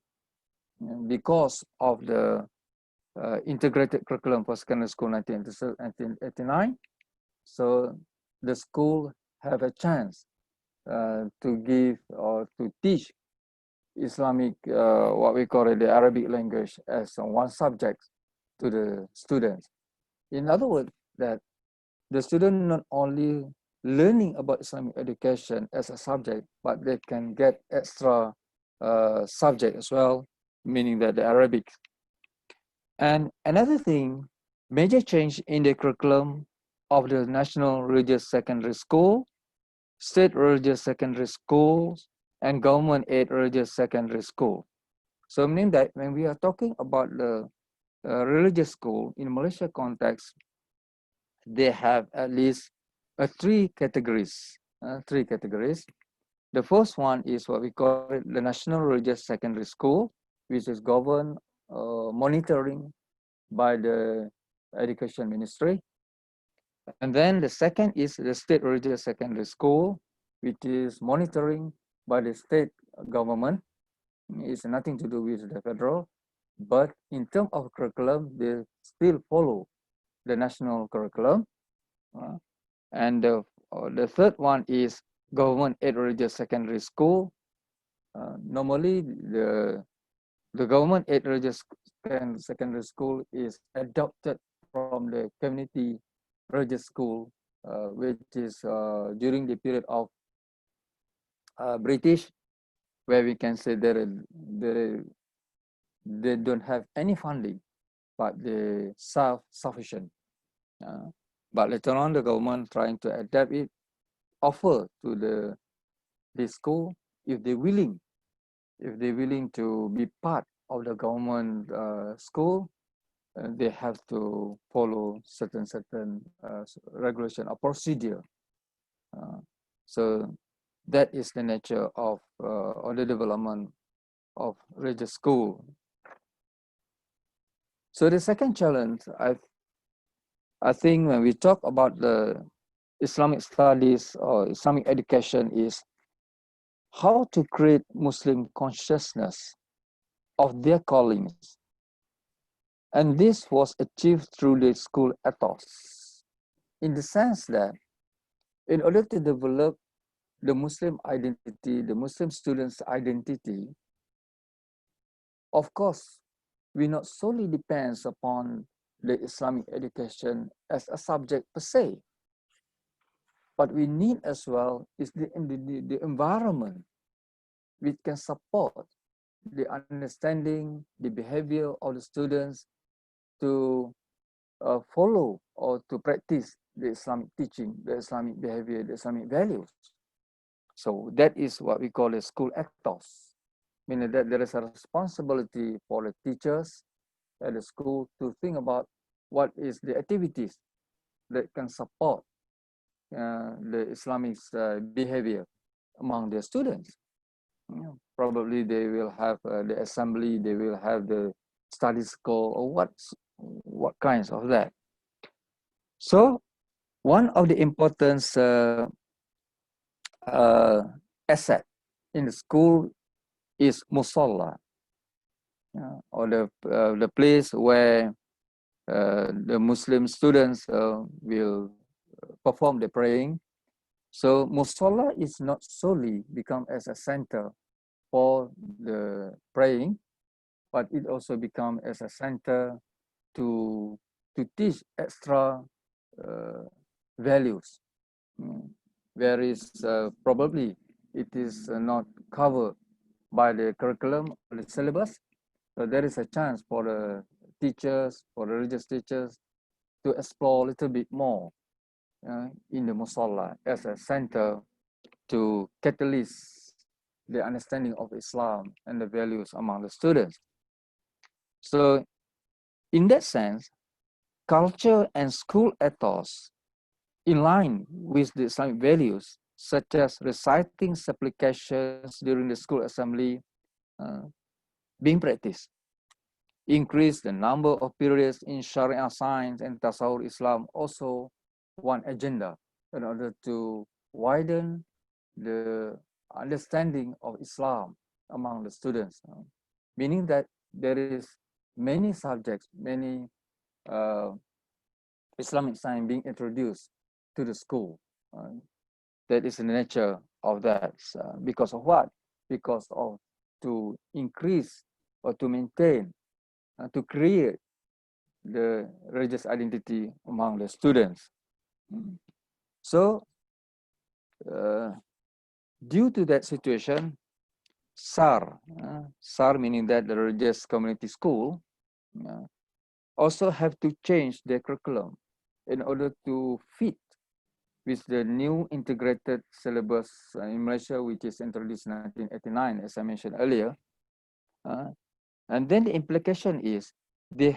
S2: because of the Integrated Curriculum for Secondary School 1989. So the school have a chance to give or to teach Islamic, what we call it, the Arabic language as one subject to the students. In other words, that the student not only learning about Islamic education as a subject, but they can get extra subject as well, meaning that the Arabic. And another thing, major change in the curriculum of the National Religious Secondary School, State Religious Secondary Schools, and Government-aided Religious Secondary School. So meaning that when we are talking about the religious school in Malaysia context, they have at least three categories. The first one is what we call it, the National Religious Secondary School, which is governed monitoring by the Education Ministry. And then the second is the State Religious Secondary School, which is monitoring by the state government. It's nothing to do with the federal, but in terms of curriculum, they still follow the national curriculum. And the third one is government-aided religious secondary school. Normally, the government-aided religious secondary school is adopted from the community religious school, which is during the period of British, where we can say they don't have any funding, but they self-sufficient. But later on, the government trying to adapt it, offer to the school if they're willing to be part of the government school, they have to follow certain regulation or procedure. So that is the nature of or the development of religious school. So the second challenge, I think when we talk about the Islamic studies or Islamic education, is how to create Muslim consciousness of their callings. And this was achieved through the school ethos, in the sense that in order to develop the Muslim identity, the Muslim students' identity, of course, we not solely depends upon the Islamic education as a subject per se. But we need as well is the environment which can support the understanding, the behavior of the students to follow or to practice the Islamic teaching, the Islamic behavior, the Islamic values. So that is what we call a school ethos, meaning that there is a responsibility for the teachers at the school to think about what is the activities that can support the Islamic behavior among their students. Probably they will have the assembly, they will have the study school, or what kinds of that. So one of the important asset in the school is musalla, or the place where the Muslim students will perform the praying. So musalla is not solely become as a center for the praying, but it also become as a center to teach extra values, whereas probably it is not covered by the curriculum or the syllabus. So there is a chance for the teachers, for the religious teachers, to explore a little bit more in the musalla as a center to catalyze the understanding of Islam and the values among the students. So in that sense, culture and school ethos in line with the Islamic values, such as reciting supplications during the school assembly, being practiced. Increase the number of periods in Sharia science and Tasawwur Islam, also one agenda in order to widen the understanding of Islam among the students, meaning that there is many subjects, many Islamic science being introduced to the school. That is the nature of that. Because of what? Because of to increase or to maintain, to create the religious identity among the students. So, due to that situation, SAR meaning that the religious community school, also have to change their curriculum in order to fit with the new integrated syllabus in Malaysia, which is introduced in 1989, as I mentioned earlier. And then the implication is this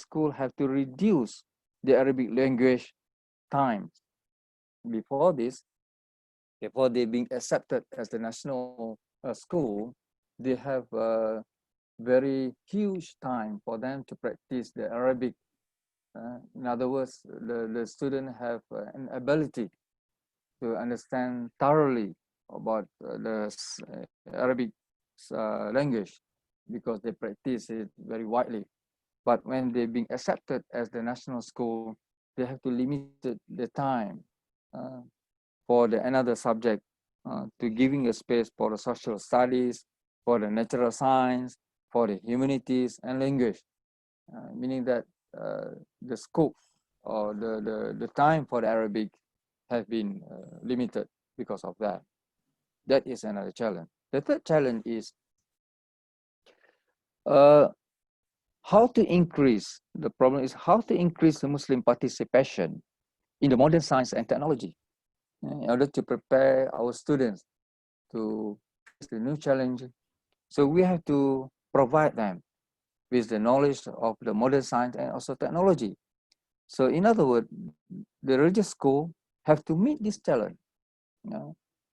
S2: school have to reduce the Arabic language times. Before they being accepted as the national school, they have a very huge time for them to practice the Arabic. In other words, the student have an ability to understand thoroughly about the Arabic language because they practice it very widely. But when they're being accepted as the national school, they have to limit the time for another subject to giving a space for the social studies, for the natural science, for the humanities and language, meaning that the scope or the time for the Arabic have been limited because of that. That is another challenge. The third challenge is how to increase, the problem is how to increase the Muslim participation in the modern science and technology in order to prepare our students to face the new challenge. So we have to provide them with the knowledge of the modern science and also technology. So in other words, the religious school have to meet this challenge.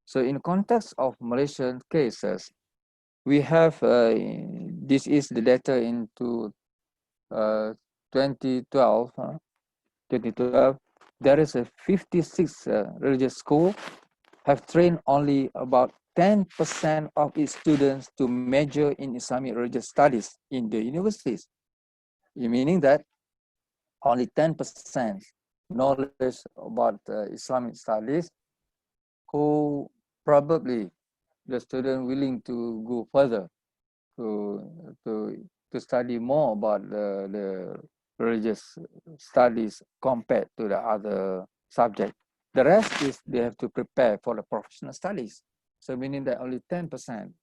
S2: So in the context of Malaysian cases, we have, this is the data into 2012, there is a 56 religious school have trained only about 10% of its students to major in Islamic religious studies in the universities, meaning that only 10% knowledge about Islamic studies, who probably the student willing to go further to study more about the religious studies compared to the other subject. The rest is they have to prepare for the professional studies. So meaning that only 10%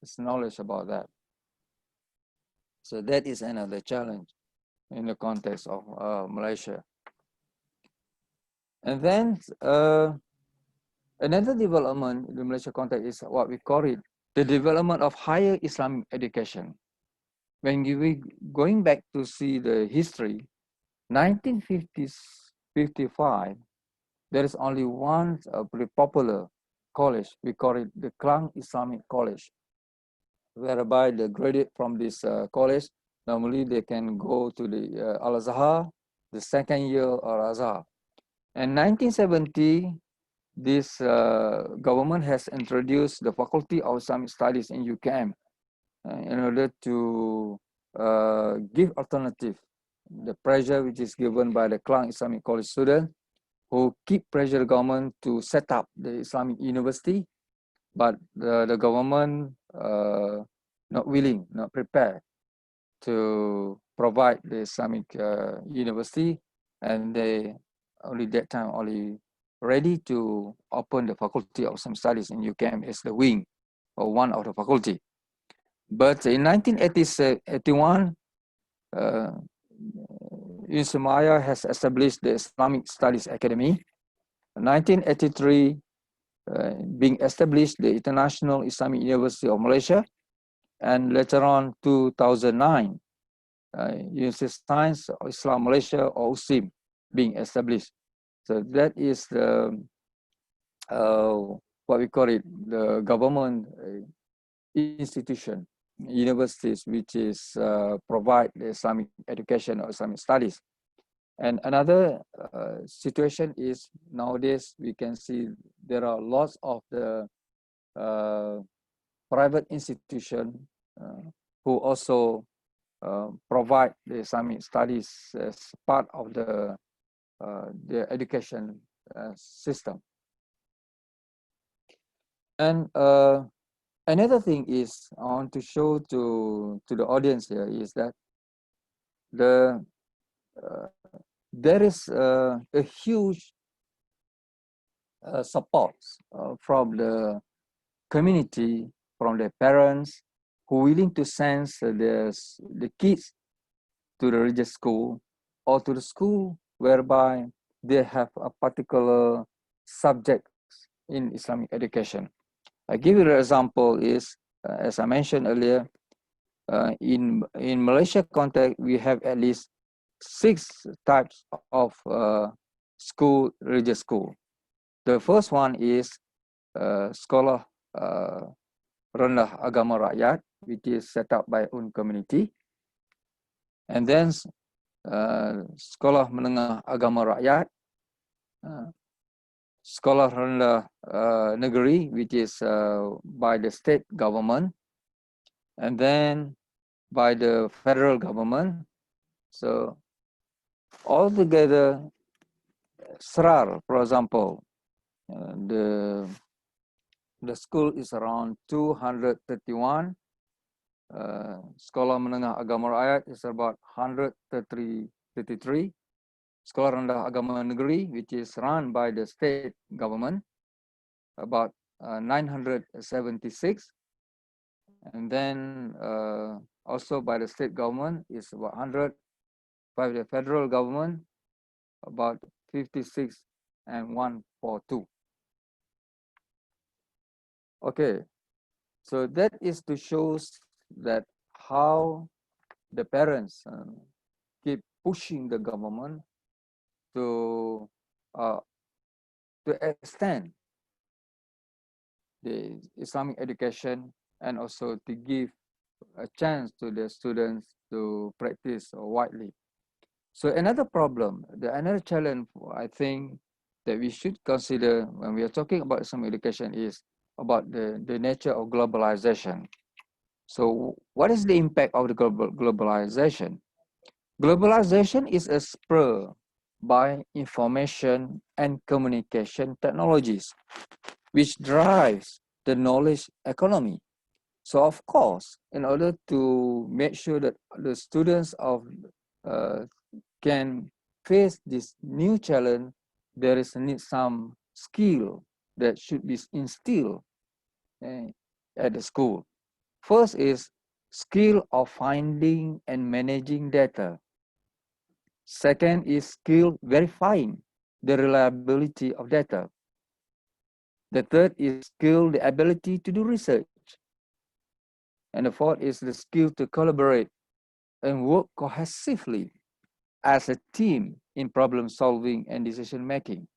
S2: is knowledge about that. So that is another challenge in the context of Malaysia. And then another development in the Malaysia context is what we call it, the development of higher Islamic education. When we going back to see the history, 1955, there is only one pretty popular college. We call it the Klang Islamic College, whereby the graduate from this college, normally they can go to the Al-Azhar, the second year of Al-Azhar. In 1970, this government has introduced the Faculty of Islamic Studies in UKM in order to give alternative, the pressure which is given by the Klang Islamic College students who keep pressure the government to set up the Islamic university, but the government not willing, not prepared to provide the Islamic university, and they only that time only ready to open the Faculty of Islamic Studies in UKM as the wing or one of the faculty. But in 1981, Ismail has established the Islamic Studies Academy. In 1983, being established the International Islamic University of Malaysia, and later on 2009, University of Science of Islam Malaysia or USIM being established. So that is the what we call it, the government institution, universities which is provide the Islamic education or Islamic studies. And another situation is nowadays we can see there are lots of the private institutions who also provide the Islamic studies as part of the education system. And another thing is I want to show to the audience here is that there is a huge support from the community, from the parents who are willing to send the kids to the religious school or to the school whereby they have a particular subject in Islamic education. I give you an example is, as I mentioned earlier, in Malaysia context, we have at least 6 types of religious school. The first one is Sekolah Rendah Agama Rakyat, which is set up by own community. And then Sekolah Menengah Agama Rakyat, Sekolah Rendah Negeri, which is by the state government, and then by the federal government. So altogether, SRAR, for example, the school is around 231. Sekolah Menengah Agama Rakyat is about 133. Sekolah Rendah Agama Negeri, which is run by the state government, about 976. And then also by the state government is about 100. By the federal government, about 56 and 142. Okay, so that is to show that how the parents keep pushing the government to extend the Islamic education and also to give a chance to the students to practice widely. So another problem, another challenge I think that we should consider when we are talking about Islamic education is about the nature of globalization. So what is the impact of the globalization? Globalization is a spur by information and communication technologies, which drives the knowledge economy. So of course, in order to make sure that the students of can face this new challenge, there is need some skill that should be instilled at the school. First is skill of finding and managing data. Second is skill verifying the reliability of data. The third is skill, the ability to do research. And the fourth is the skill to collaborate and work cohesively as a team in problem solving and decision making.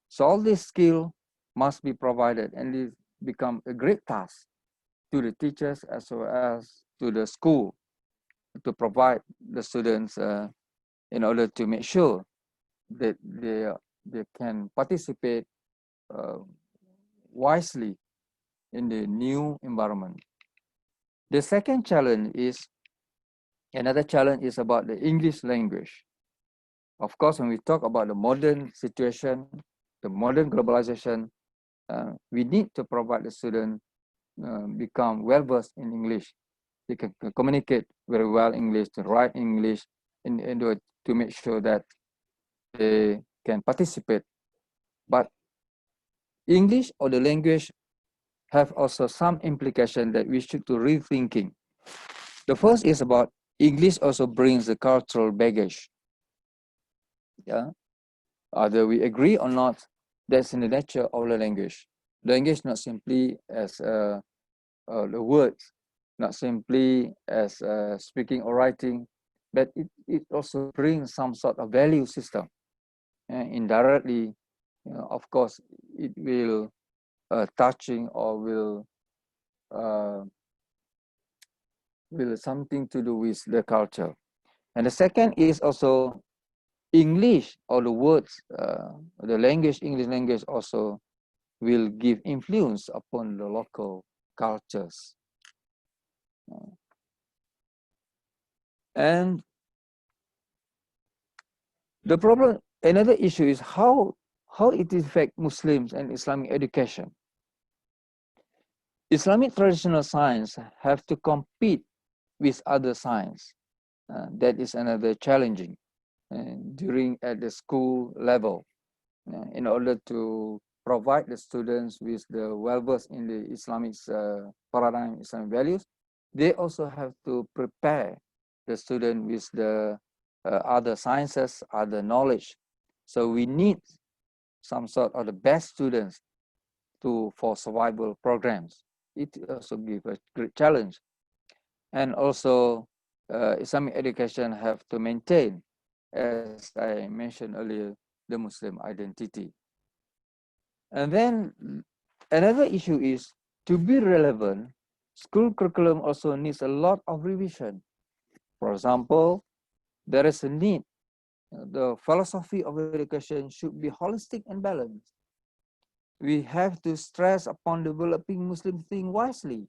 S2: So all these skills must be provided, and it become a great task to the teachers as well as to the school to provide the students in order to make sure that they can participate wisely in the new environment. The second challenge is, another challenge is about the English language. Of course, when we talk about the modern situation, the modern globalization, we need to provide the student become well-versed in English. They can communicate very well English, to write English, in order to make sure that they can participate. But English or the language have also some implication that we should to rethinking. The first is about English also brings the cultural baggage. Yeah, either we agree or not, that's in the nature of the language. The language not simply as the words, not simply as speaking or writing, but it also brings some sort of value system. And indirectly, of course, it will touching or will something to do with the culture. And the second is also English or the words, the language, English language also will give influence upon the local cultures. And the problem, another issue is how it affects Muslims and Islamic education. Islamic traditional science have to compete with other science. That is another challenging during at the school level in order to provide the students with the well-versed in the Islamic paradigm, Islamic values. They also have to prepare the student with the other sciences, other knowledge. So we need some sort of the best students for survival programs. It also gives a great challenge. And also Islamic education have to maintain, as I mentioned earlier, the Muslim identity. And then another issue is, to be relevant, school curriculum also needs a lot of revision. For example, there is a need, the philosophy of education should be holistic and balanced. We have to stress upon developing Muslim thinking wisely,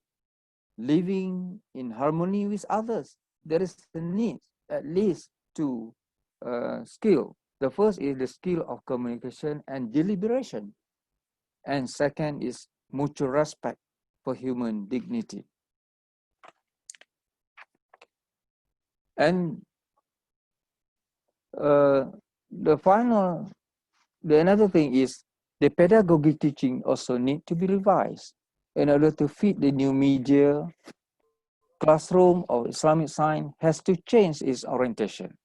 S2: living in harmony with others. There is a need, at least two skill. The first is the skill of communication and deliberation. And second is mutual respect for human dignity. And another thing is the pedagogy teaching also need to be revised in order to fit the new media. Classroom of Islamic science has to change its orientation.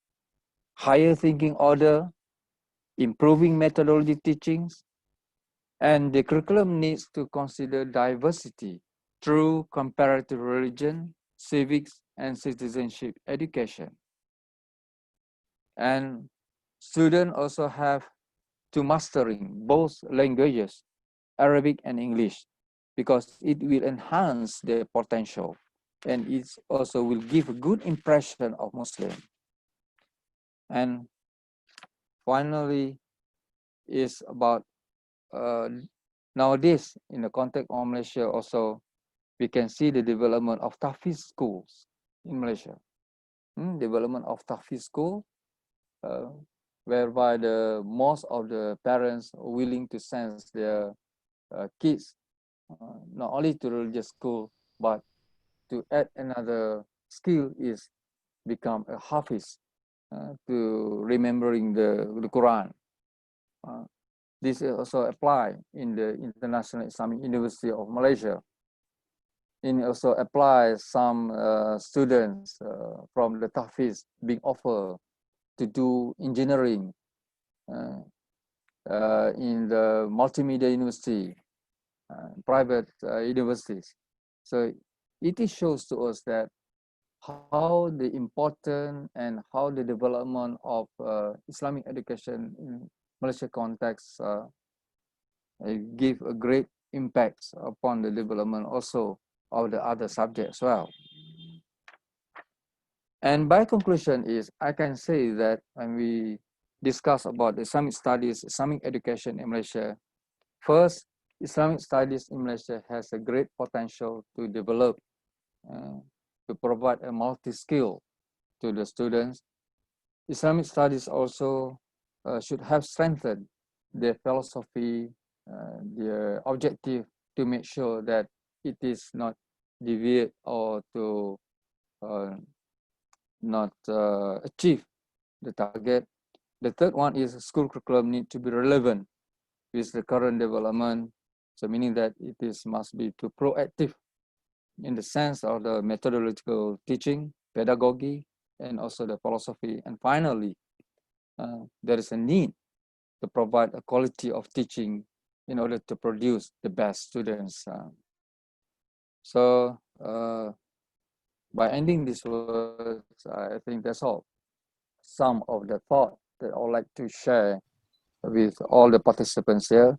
S2: Higher thinking order, improving methodology teachings, and the curriculum needs to consider diversity through comparative religion, civics, and citizenship education. And students also have to mastering both languages, Arabic and English, because it will enhance their potential and it also will give a good impression of Muslim. And finally is about nowadays in the context of Malaysia also, we can see the development of Tahfiz schools in Malaysia. Development of Tahfiz school, whereby most of the parents are willing to send their kids not only to religious school, but to add another skill is become a Hafiz. to remembering the Quran. This is also applied in the International Islamic University of Malaysia. It also applies some students from the Tahfiz being offered to do engineering in the multimedia university, private universities. So it shows to us that how the important and how the development of Islamic education in Malaysia context give a great impact upon the development also of the other subjects as well. And by conclusion is, I can say that when we discuss about Islamic studies, Islamic education in Malaysia, first, Islamic studies in Malaysia has a great potential to develop, to provide a multi-skill to the students. Islamic studies also should have strengthened their philosophy, their objective to make sure that it is not deviate or to not achieve the target. The third one is school curriculum need to be relevant with the current development. So meaning that it is must be too proactive in the sense of the methodological teaching, pedagogy, and also the philosophy. And finally, there is a need to provide a quality of teaching in order to produce the best students. So by ending this words, I think that's all. Some of the thought that I would like to share with all the participants here.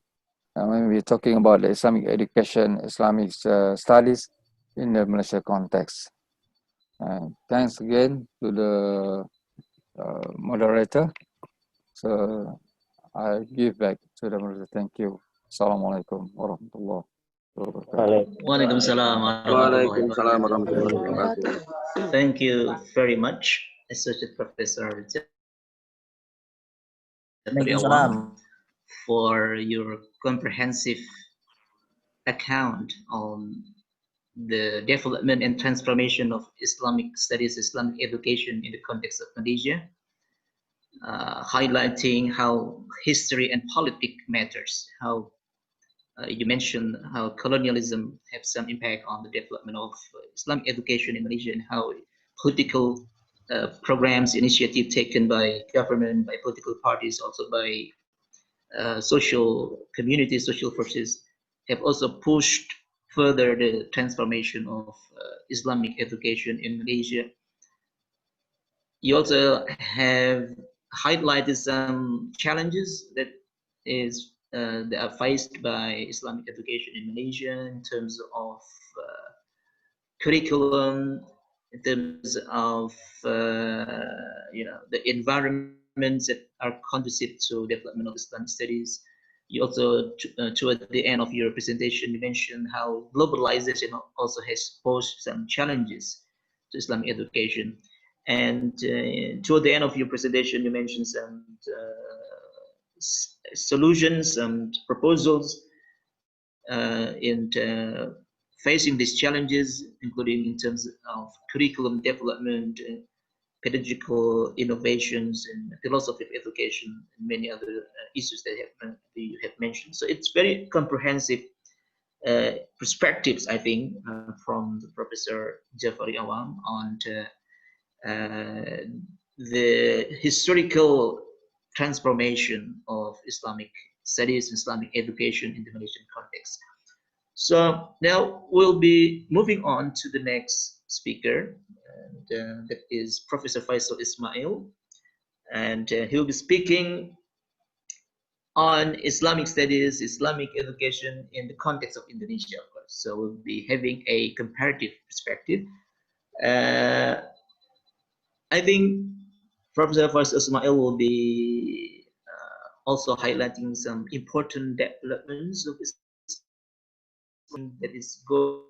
S2: When we're talking about the Islamic education, Islamic studies in the Malaysia context. Thanks again to the moderator. So I give back to the moderator. Thank you. Assalamualaikum warahmatullahi wabarakatuh.
S4: Waalaikumsalam warahmatullahi wabarakatuh. Thank you very much, Associate Professor Awang, for your comprehensive account on the development and transformation of Islamic studies, Islamic education in the context of Malaysia, highlighting how history and politics matters, how you mentioned how colonialism have some impact on the development of Islamic education in Malaysia, and how political programs, initiative taken by government, by political parties, also by social communities, social forces, have also pushed further the transformation of Islamic education in Malaysia. You also have highlighted some challenges that are faced by Islamic education in Malaysia in terms of curriculum, in terms of the environments that are conducive to development of Islamic studies. You also, toward the end of your presentation, you mentioned how globalization also has posed some challenges to Islamic education. And toward the end of your presentation, you mentioned some solutions and proposals in facing these challenges, including in terms of curriculum development, pedagogical innovations, and philosophy of education, and many other issues that you have mentioned. So it's very comprehensive perspectives, I think, from Professor Jafari Awang on the historical transformation of Islamic studies, Islamic education in the Malaysian context. So now we'll be moving on to the next speaker, and that is Professor Faisal Ismail, and he'll be speaking on Islamic studies, Islamic education in the context of Indonesia, of course. So we'll be having a comparative perspective. I think Professor Faisal Ismail will be also highlighting some important developments of Islam that is going